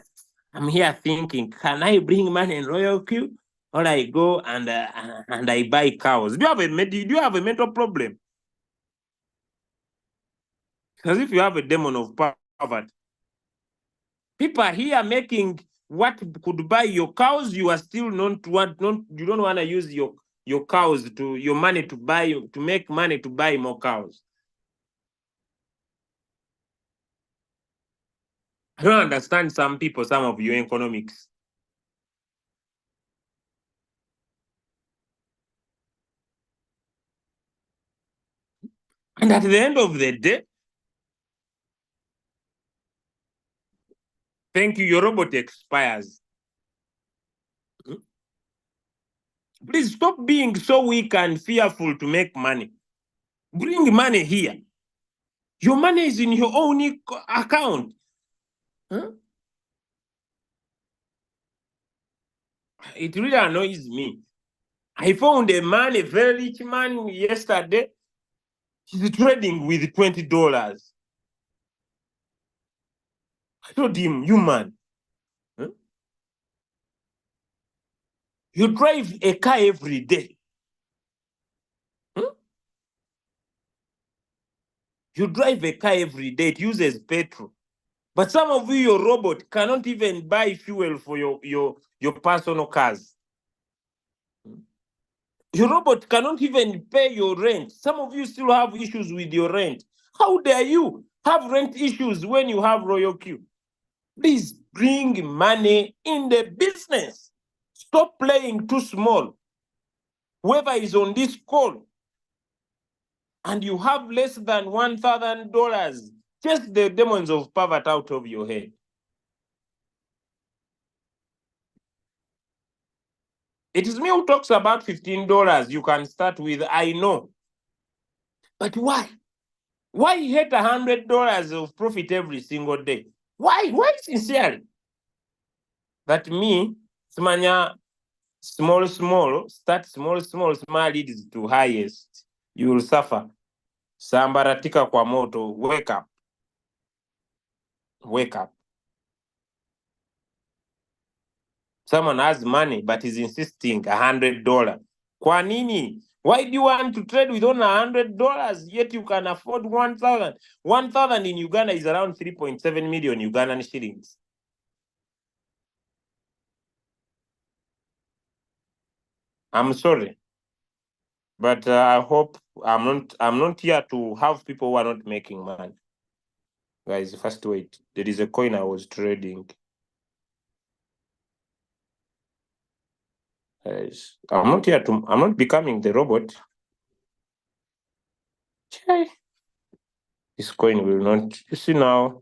I'm here thinking, can I bring money in Royal Q, or I go and I buy cows? Do you have a mental problem? As if you have a demon of poverty. People are here making what could buy your cows. You are still you don't want to use your cows your money to make money to buy more cows. I don't understand some of your economics. And at the end of the day, thank you, your robot expires. Please stop being so weak and fearful to make money. Bring money here. Your money is in your own account. Huh? It really annoys me. I found a very rich man yesterday. He's trading with $20. I told him, you man, huh? You drive a car every day. Huh? You drive a car every day. It uses petrol. But some of you, your robot cannot even buy fuel for your personal cars. Your robot cannot even pay your rent. Some of you still have issues with your rent. How dare you have rent issues when you have Royal Q? Please bring money in the business. Stop playing too small. Whoever is on this call and you have less than $1,000, chase the demons of poverty out of your head. It is me who talks about $15 you can start with, I know. But why? Why hate $100 of profit every single day? Why? Why sincerely? That me, Smanya, small, start small leads to highest. You will suffer. Sambaratika kwa moto, wake up. Wake up. Someone has money but is insisting $100. Kwa nini? Why do you want to trade with only $100 yet you can afford 1,000? 1,000 in Uganda is around 3.7 million Ugandan shillings. I'm sorry, but I hope I'm not here to have people who are not making money. Guys, first wait. There is a coin I was trading. Guys, I'm not becoming the robot. This coin will not. You see now,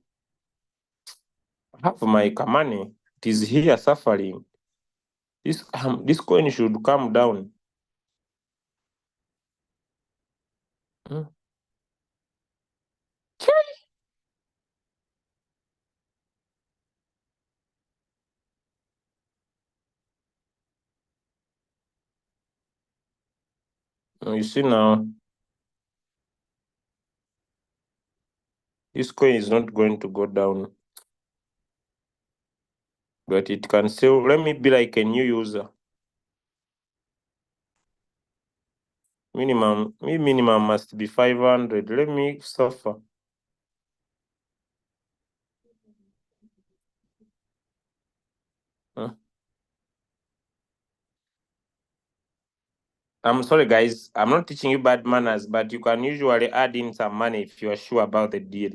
I have my money. It is here suffering. This coin should come down. You see now, this coin is not going to go down, but it can still. Let me be like a new user. Minimum must be 500. Let me suffer. I'm sorry, guys. I'm not teaching you bad manners, but you can usually add in some money if you are sure about the deal.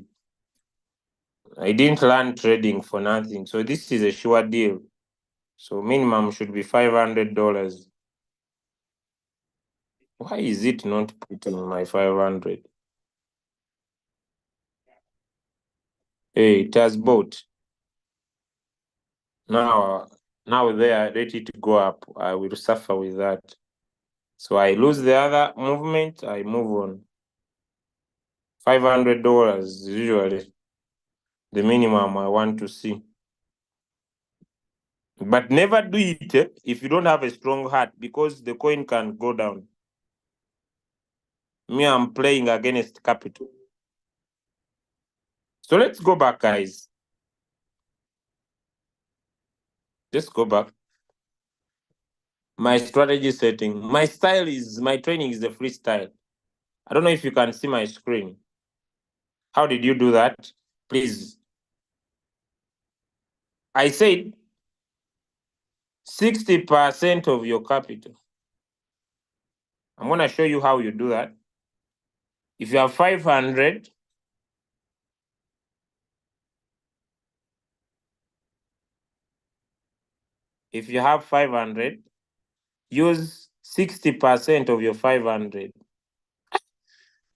I didn't learn trading for nothing, so this is a sure deal. So minimum should be $500. Why is it not putting my 500? Hey, it has bought. Now there, let it go up. I will suffer with that. So I lose the other movement, I move on. $500 is usually the minimum I want to see. But never do it if you don't have a strong heart, because the coin can go down. Me, I'm playing against capital. So let's go back, guys. Let's go back. My strategy setting. My training is the freestyle. I don't know if you can see my screen. How did you do that? Please. I said 60% of your capital. I'm going to show you how you do that. If you have 500, use 60% of your 500.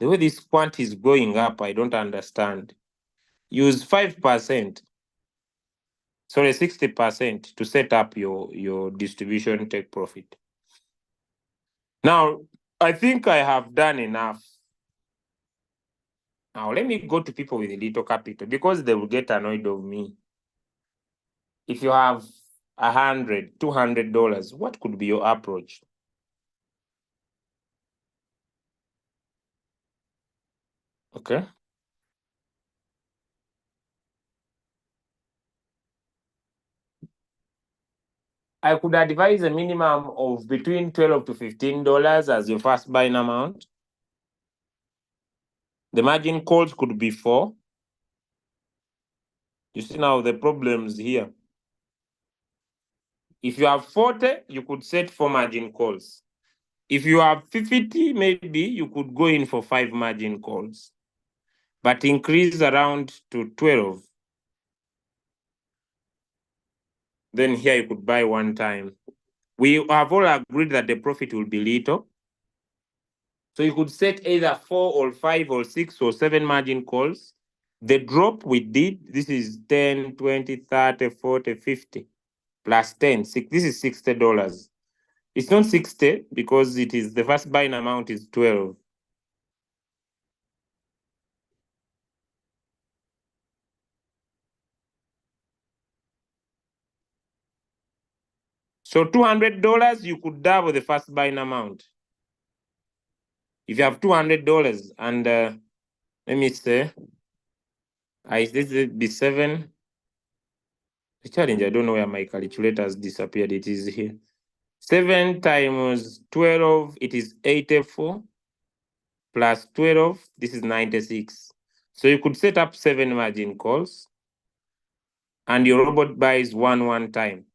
The way this quant is going up, I don't understand. Use 5%, sorry, 60% to set up your distribution take profit. Now, I think I have done enough. Now, let me go to people with a little capital, because they will get annoyed of me. If you have $100, $200, what could be your approach? Okay. I could advise a minimum of between $12 to $15 as your first buying amount. The margin calls could be 4. You see now the problems here. If you have 40, you could set 4 margin calls. If you have 50, maybe you could go in for 5 margin calls, but increase around to 12. Then here you could buy one time. We have all agreed that the profit will be little. So you could set either 4 or 5 or 6 or 7 margin calls. The drop we did, this is 10, 20, 30, 40, 50 plus 10. This is $60. It's not 60 because it is the first buying amount is 12. So $200, you could double the first buying amount. If you have $200 and let me say, this will be 7. The challenge, I don't know where my calculator has disappeared. It is here. 7 times 12, it is 84 plus 12, this is 96. So you could set up 7 margin calls and your robot buys one time.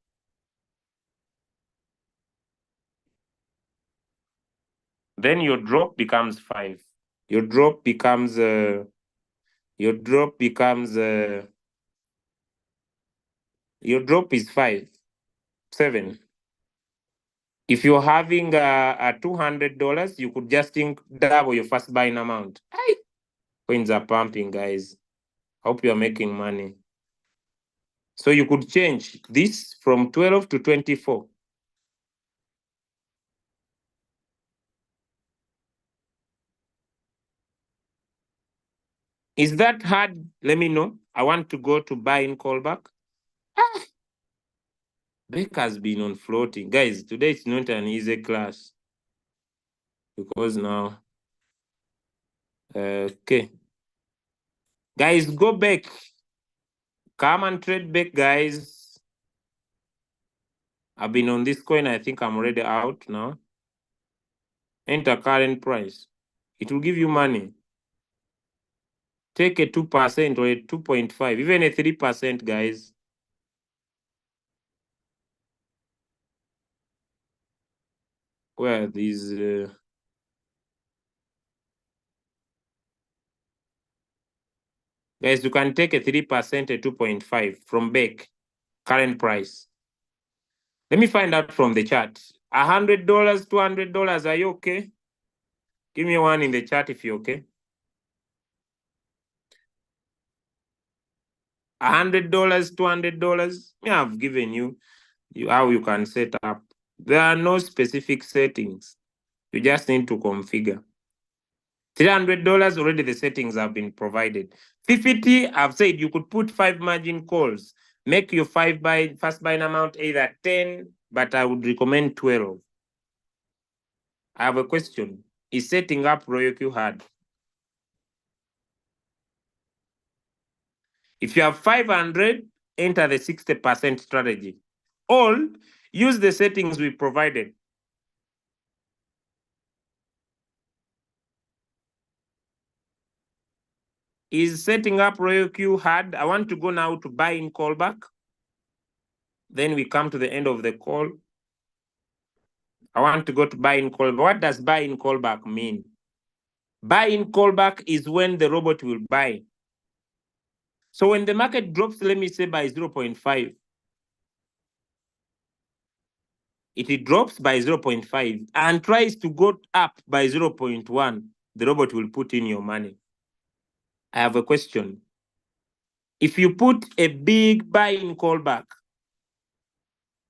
Then your drop becomes 5. Your drop becomes your drop is 5, 7. If you're having a $200, you could just think double your first buying amount. Aye. Coins are pumping, guys. Hope you're making money. So you could change this from 12 to 24. Is that hard? Let me know. I want to go to buy in callback. Beck has been on floating. Guys, today it's not an easy class. Because now, okay. Guys, go back. Come and trade back, guys. I've been on this coin. I think I'm already out now. Enter current price. It will give you money. Take a 2% or a 2.5, even a 3%, guys. Where are these? Guys, you can take a 3%, a 2.5 from back, current price. Let me find out from the chat. $100, $200, are you okay? Give me one in the chat if you're okay. $100, $200. Yeah, I've given you how you can set up. There are no specific settings. You just need to configure. $300, already the settings have been provided. 50, I've said you could put 5 margin calls. Make your first buying amount either 10, but I would recommend 12. I have a question. Is setting up RoyoQ hard? If you have 500, enter the 60% strategy. Or use the settings we provided. Is setting up RoyoQ hard? I want to go now to buy in callback. Then we come to the end of the call. I want to go to buy in callback. What does buy in callback mean? Buy in callback is when the robot will buy. So when the market drops, let me say by 0.5, it drops by 0.5 and tries to go up by 0.1, the robot will put in your money. I have a question. If you put a big buy in callback,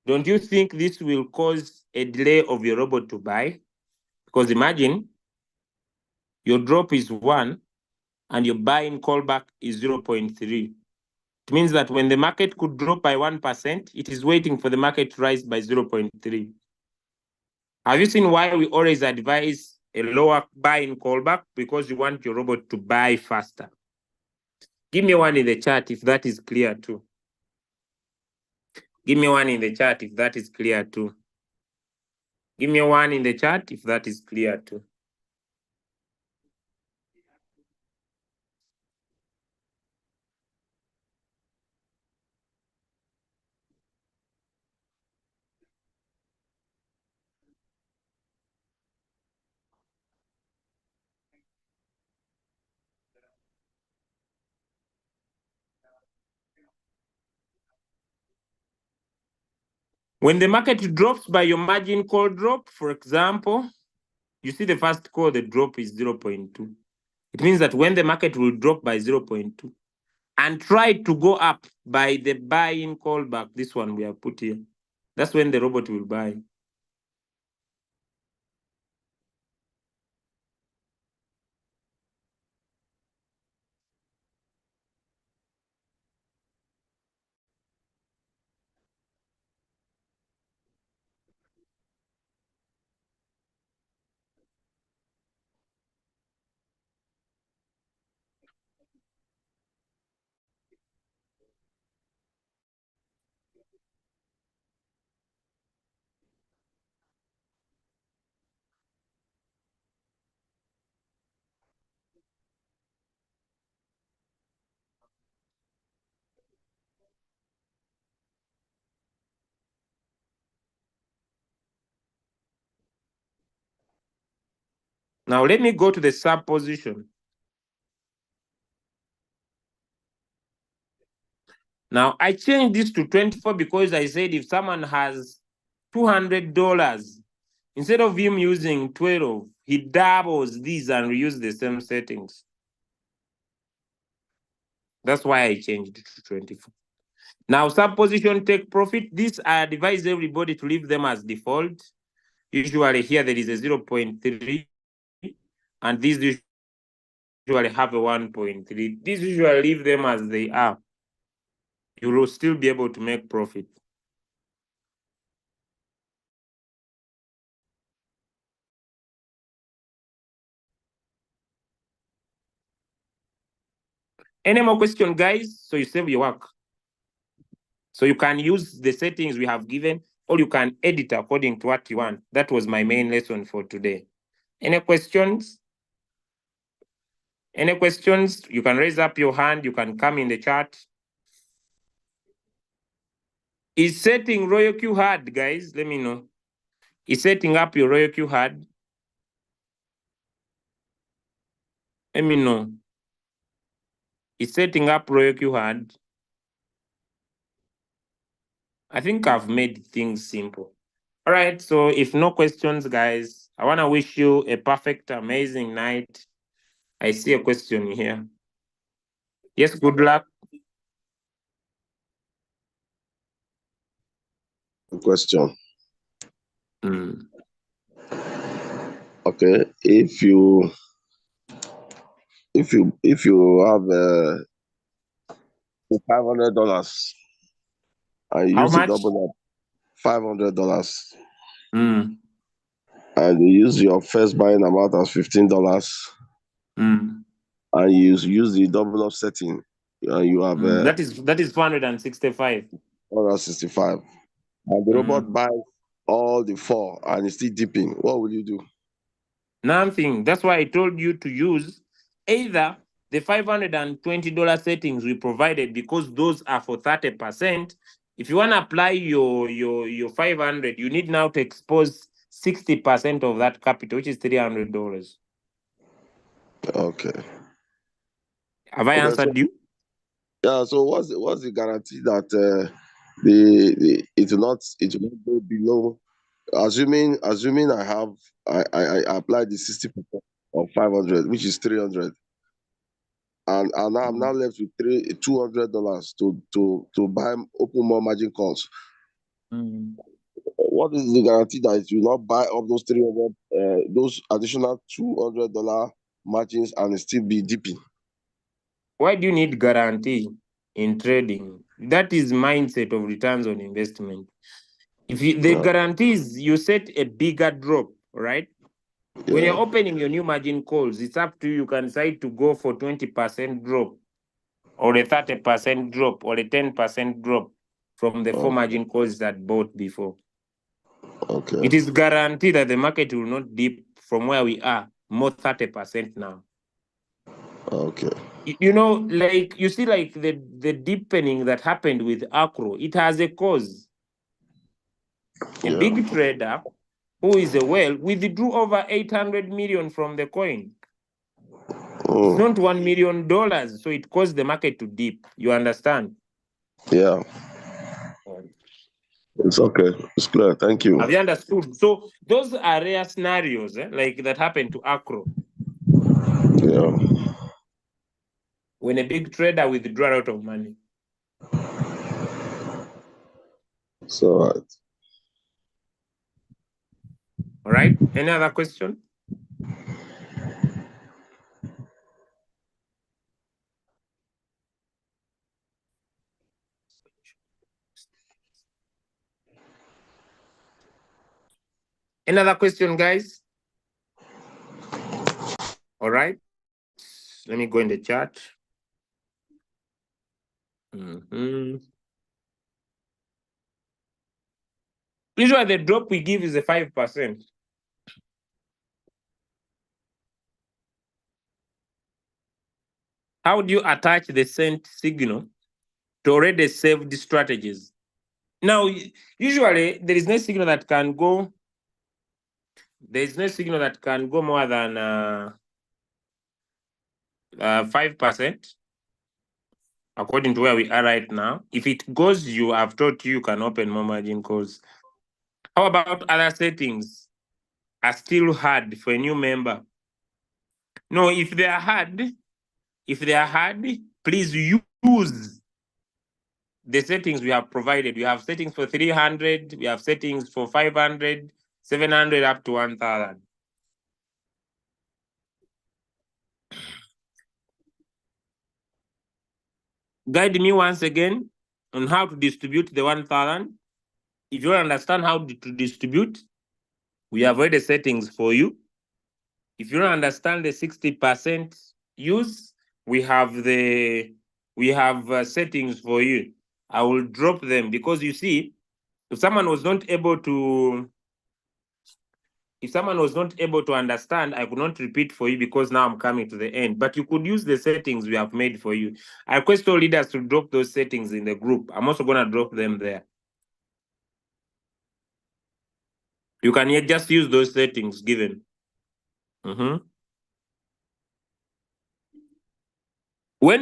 don't you think this will cause a delay of your robot to buy? Because imagine your drop is 1 and your buy in callback is 0.3. It means that when the market could drop by 1%, it is waiting for the market to rise by 0.3. Have you seen why we always advise a lower buy in callback? Because you want your robot to buy faster. Give me one in the chat if that is clear too. Give me one in the chat if that is clear too. Give me one in the chat if that is clear too. When the market drops by your margin call drop, for example, you see the first call, the drop is 0.2. It means that when the market will drop by 0.2 and try to go up by the buy-in callback, this one we have put here, that's when the robot will buy. Now let me go to the sub position. Now I changed this to 24 because I said if someone has $200, instead of him using 12, he doubles these and reuse the same settings. That's why I changed it to 24. Now, sub position take profit. This I advise everybody to leave them as default. Usually here there is a 0.3 and these usually have a 1.3. These usually leave them as they are. You will still be able to make profit. Any more question, guys? So you save your work. So you can use the settings we have given, or you can edit according to what you want. That was my main lesson for today. Any questions? Any questions? You can raise up your hand. You can come in the chat. Is setting Royal Q hard, guys? Let me know. Is setting up your Royal Q hard? Let me know. Is setting up Royal Q hard? I think I've made things simple. All right, so if no questions, guys, I want to wish you a perfect, amazing night. I see a question here. Yes, good luck. Question. Mm. Okay, if you have $500 and you How use the much? double up $500 Mm. and you use your first buying amount as $15 Mm. and you use the double up setting and you have That is 465. 165 and the robot buys all the four and it's still dipping, what will you do? Nothing. That's why I told you to use either the $520 settings we provided, because those are for 30%. If you want to apply your 500, you need now to expose 60% of that capital, which is $300. Okay. Have I answered you? Yeah, so what's the guarantee that it will not go below? Assuming I applied the 60% of 500, which is 300, and now I'm now left with $200 to buy open more margin calls. What is the guarantee that it will not buy up those 300, those additional $200 margins and still be dipping? Why do you need guarantee in trading? That is mindset of returns on investment. If the guarantee is you set a bigger drop, right? Yeah. When you're opening your new margin calls, it's up to you. You can decide to go for 20% drop, or a 30% drop, or a 10% drop from the four margin calls that bought before. Okay. It is guaranteed that the market will not dip from where we are, more 30% now. Okay. You know, like you see, like the deepening that happened with Acro, it has a cause. A big trader who is a whale withdrew over 800 million from the coin. It's not $1 million, so it caused the market to dip. You understand? Yeah. It's okay. It's clear. Thank you. Have you understood? So those are rare scenarios, like that happen to Acro. Yeah. When a big trader withdraw a lot of money. It's all right. All right. Any other question? Another question, guys? All right. Let me go in the chat. Usually the drop we give is a 5%. How do you attach the sent signal to already saved strategies? Now, usually there is no signal that can go. There is no signal that can go more than 5%, according to where we are right now. If it goes, I've told you can open more margin calls. How about other settings are still hard for a new member? No, if they are hard, please use the settings we have provided. We have settings for 300, we have settings for 500, 700 up to 1,000. Guide me once again on how to distribute the 1,000. If you don't understand how to distribute, we have already settings for you. If you don't understand the 60% use, we have settings for you. I will drop them because you see, if someone was not able to understand, I could not repeat for you because now I'm coming to the end. But you could use the settings we have made for you. I request all leaders to drop those settings in the group. I'm also going to drop them there. You can just use those settings given. When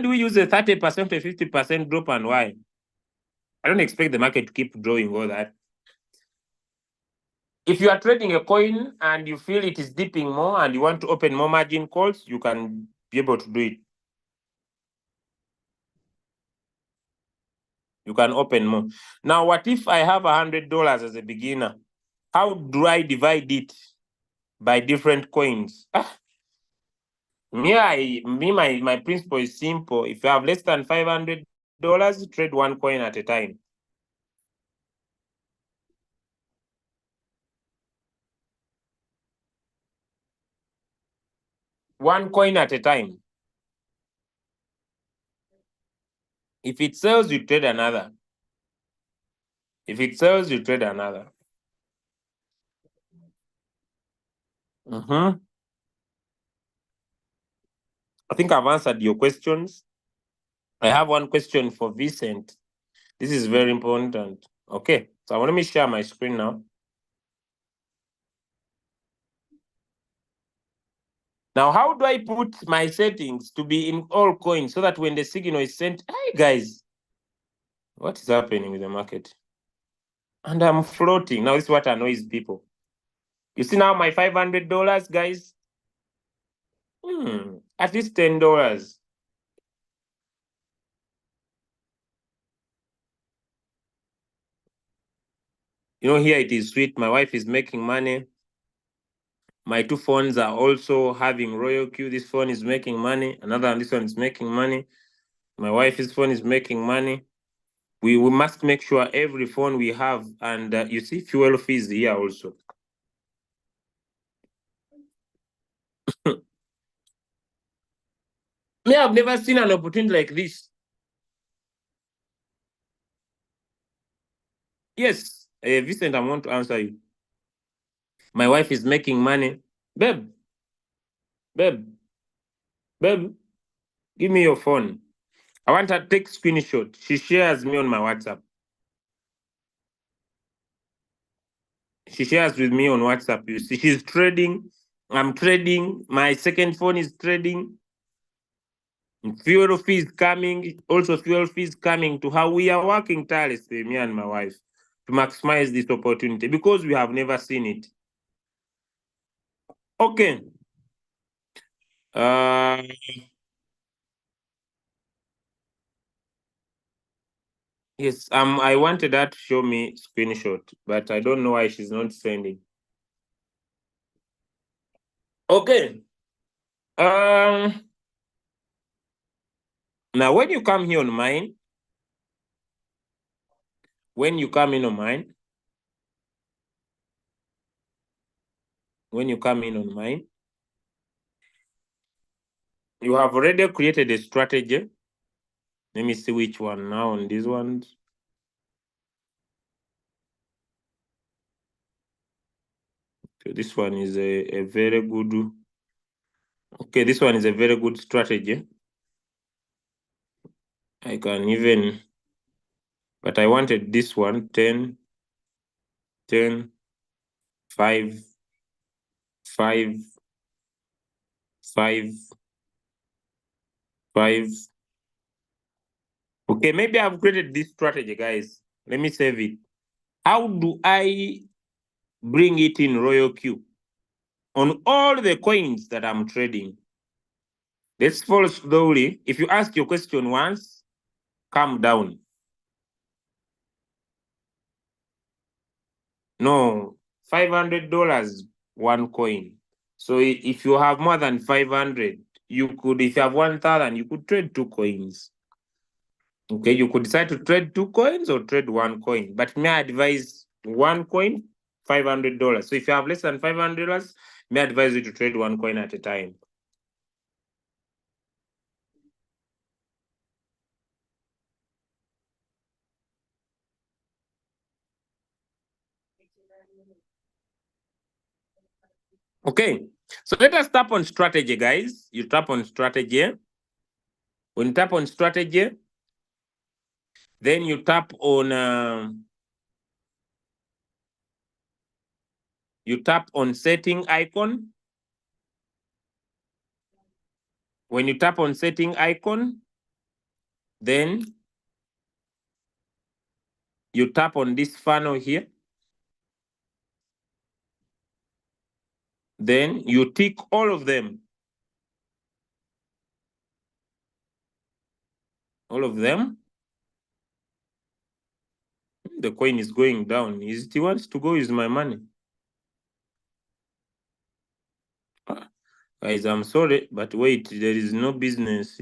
do we use a 30% or 50% drop and why? I don't expect the market to keep drawing all that. If you are trading a coin and you feel it is dipping more and you want to open more margin calls, you can be able to do it. You can open more. Now, what if I have $100 as a beginner? How do I divide it by different coins? My principle is simple. If you have less than $500, trade one coin at a time. One coin at a time. If it sells, you trade another. If it sells, you trade another. I think I've answered your questions. I have one question for Vincent. This is very important. Okay, so let me share my screen now. Now, how do I put my settings to be in all coins so that when the signal is sent, hey guys, what is happening with the market? And I'm floating. Now, this is what annoys people. You see now my $500, guys? At least $10. You know, here it is sweet. My wife is making money. My two phones are also having royal queue. This phone is making money. Another one, this one is making money. My wife's phone is making money. We must make sure every phone we have, and you see fuel fees here also. Me, I've never seen an opportunity like this. Yes, Vincent, I want to answer you. My wife is making money. Babe, give me your phone. I want her to take screenshot. She shares me on my WhatsApp. She shares with me on WhatsApp. You see, she's trading. I'm trading. My second phone is trading. Fuel fees coming. Also, fuel fees coming to her. We are working tirelessly, me and my wife. to maximize this opportunity because we have never seen it. Okay. Yes, I wanted her to show me screenshot, but I don't know why she's not sending. Okay. Now when you come here on mine, when you come in on mine, you have already created a strategy. Let me see which one now on these ones. Okay, this one is a very good. Okay, this one is a very good strategy. I can even, but I wanted this one 10, 10, 5, 5, 5, 5. Okay, maybe I've created this strategy, guys. Let me save it. How do I bring it in Royal Queue on all the coins that I'm trading? Let's follow slowly. If you ask your question once, calm down. No, $500 one coin. So if you have more than 500, you could, if you have 1,000, you could trade 2 coins. Okay, you could decide to trade 2 coins or trade 1 coin. But may I advise 1 coin, $500. So if you have less than $500, may I advise you to trade 1 coin at a time. Okay, so let us tap on strategy, guys. You tap on strategy. When you tap on strategy, then you tap on setting icon. When you tap on setting icon, then you tap on this funnel here. Then you tick all of them. All of them. The coin is going down. He wants to go use my money. Guys, I'm sorry, but wait, there is no business.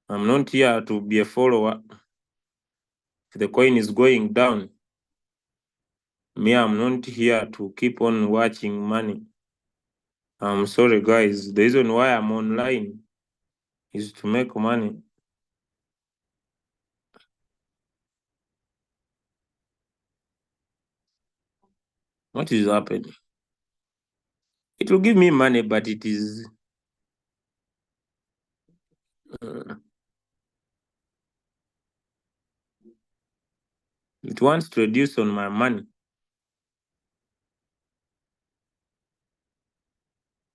I'm not here to be a follower. If the coin is going down, me, I'm not here to keep on watching money. I'm sorry, guys. The reason why I'm online is to make money. What is happening? It will give me money, but it is... it wants to reduce on my money.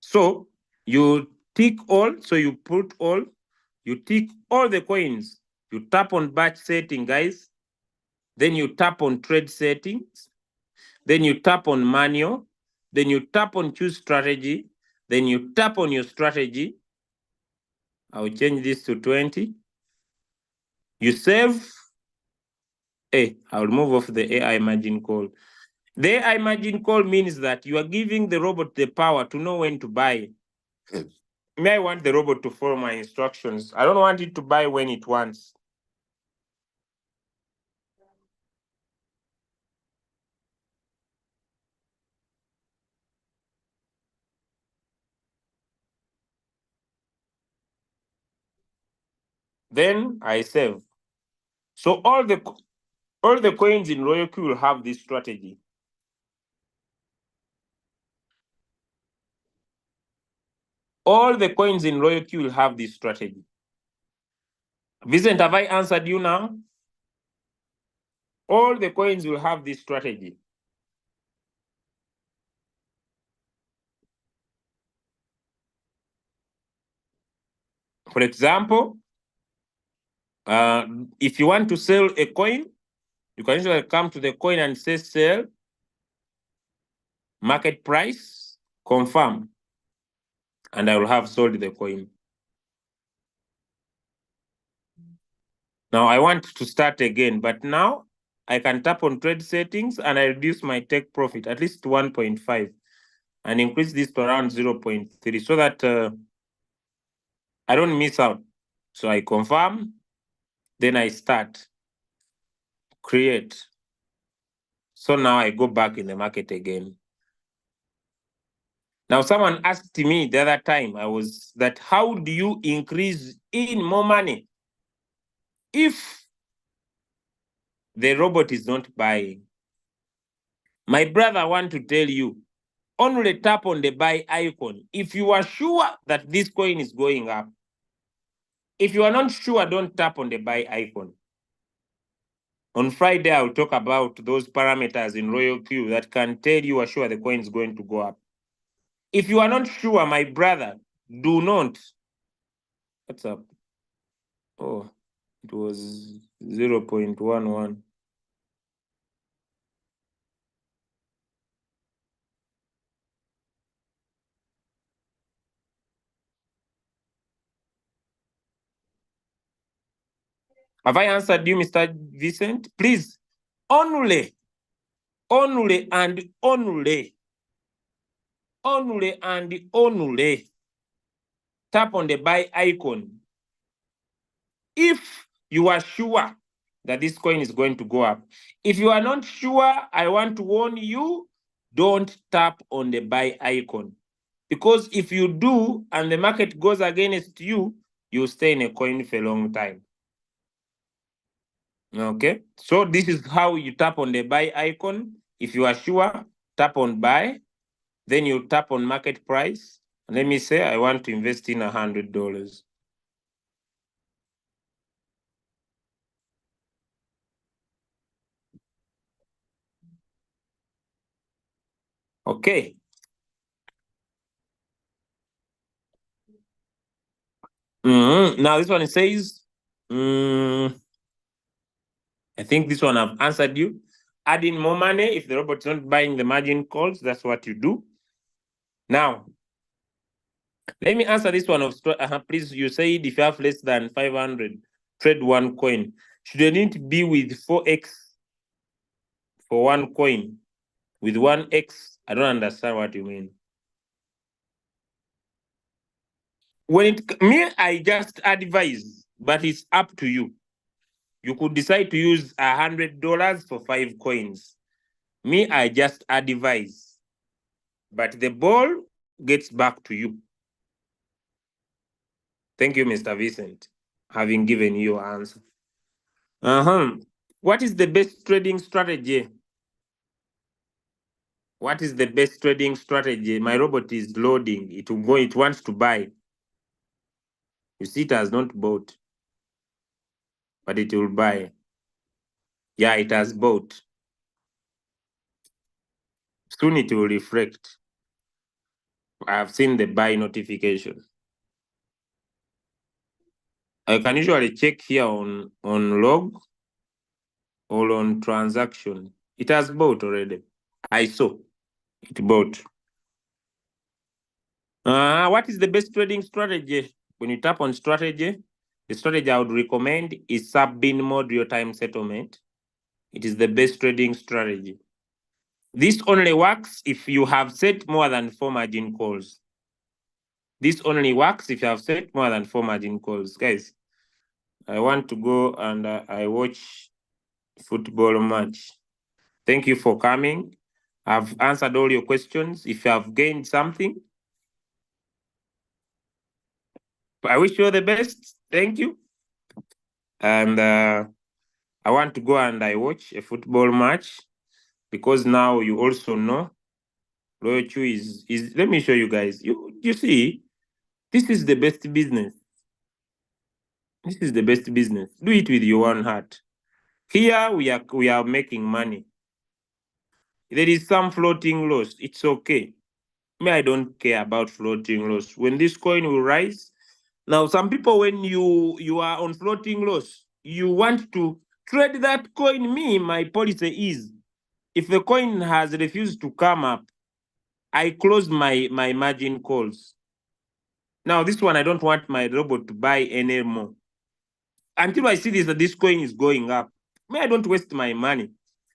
So you tick all, so you put all, you tick all the coins. You tap on batch setting, guys. Then you tap on trade settings. Then you tap on manual. Then you tap on choose strategy. Then you tap on your strategy. I'll change this to 20. You save. Hey, I'll move off the AI margin call. The AI margin call means that you are giving the robot the power to know when to buy. May I want the robot to follow my instructions. I don't want it to buy when it wants. Then I save. So all the coins in Royal Queue will have this strategy. All the coins in Royal Queue will have this strategy. Vincent, have I answered you now? All the coins will have this strategy. For example, if you want to sell a coin, You can usually come to the coin and say sell, market price, confirm, and I will have sold the coin. Now I want to start again, but now I can tap on trade settings and I reduce my take profit at least to 1.5 and increase this to around 0.3 so that I don't miss out. So I confirm, then I start, create. So now I go back in the market again. Now someone asked me the other time, how do you increase in more money if the robot is not buying? My brother, I want to tell you, only tap on the buy icon if you are sure that this coin is going up. If you are not sure, don't tap on the buy icon. On Friday, I'll talk about those parameters in Royal Q that can tell you are sure the coin is going to go up. If you are not sure, my brother, do not. What's up? Oh, it was 0.11. Have I answered you, Mr. Vincent? Please, only and only tap on the buy icon if you are sure that this coin is going to go up. If you are not sure, I want to warn you, don't tap on the buy icon. Because if you do and the market goes against you, you stay in a coin for a long time. Okay, so this is how you tap on the buy icon. If you are sure, tap on buy, then you tap on market price. Let me say I want to invest in $100. Okay. Now this one says, I think this one I've answered you. Add in more money if the robot's not buying the margin calls. That's what you do. Now, let me answer this one of please. You said if you have less than 500, trade one coin. Shouldn't it be with 4x for one coin? With 1x, I don't understand what you mean. I just advise, but it's up to you. You could decide to use $100 for 5 coins. Me, I just advise, but the ball gets back to you. Thank you, Mr. Vincent, having given you your answer. What is the best trading strategy? What is the best trading strategy? My robot is loading. It will go. It wants to buy. You see, it has not bought, but it will buy. Yeah, it has bought. Soon it will reflect. I have seen the buy notification. I can usually check here on log or on transaction. It has bought already. I saw it bought. What is the best trading strategy? When you tap on strategy, the strategy I would recommend is sub-bin mode real-time settlement. It is the best trading strategy. This only works if you have set more than 4 margin calls. This only works if you have set more than 4 margin calls. Guys, I want to go and I watch football match. Thank you for coming. I've answered all your questions. If you have gained something, I wish you all the best. Thank you. And I want to go and I watch a football match because now you also know Royal Chew is let me show you guys. You see, this is the best business. This is the best business. Do it with your own heart. Here we are making money. There is some floating loss. It's okay. Me, I don't care about floating loss. When this coin will rise, now some people when you are on floating loss, you want to trade that coin. Me, my policy is, if the coin has refused to come up, I close my margin calls. Now, this one, I don't want my robot to buy anymore. Until I see this coin is going up, I don't waste my money.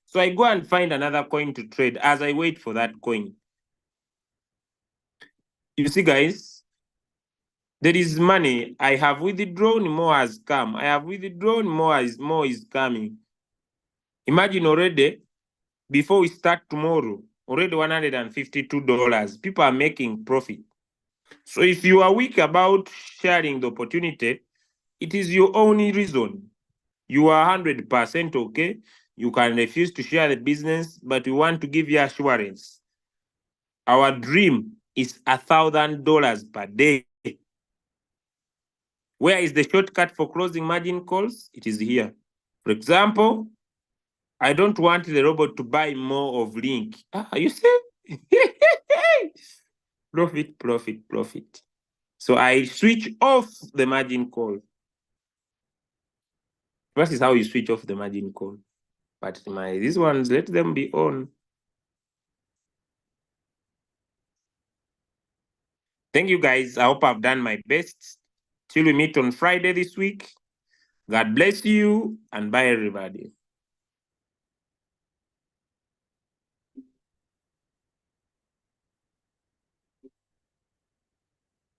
So I go and find another coin to trade as I wait for that coin. You see, guys, there is money. I have withdrawn, more has come. I have withdrawn, more is coming. Imagine already, before we start tomorrow, already $152. People are making profit. So if you are weak about sharing the opportunity, it is your only reason. You are 100% okay. You can refuse to share the business, but we want to give you assurance. Our dream is $1,000 per day. Where is the shortcut for closing margin calls? It is here. For example, I don't want the robot to buy more of Link. You see? Profit, profit, profit. So I switch off the margin call. That is how you switch off the margin call. But these ones, let them be on. Thank you, guys. I hope I've done my best. Till we meet on Friday this week. God bless you and bye, everybody.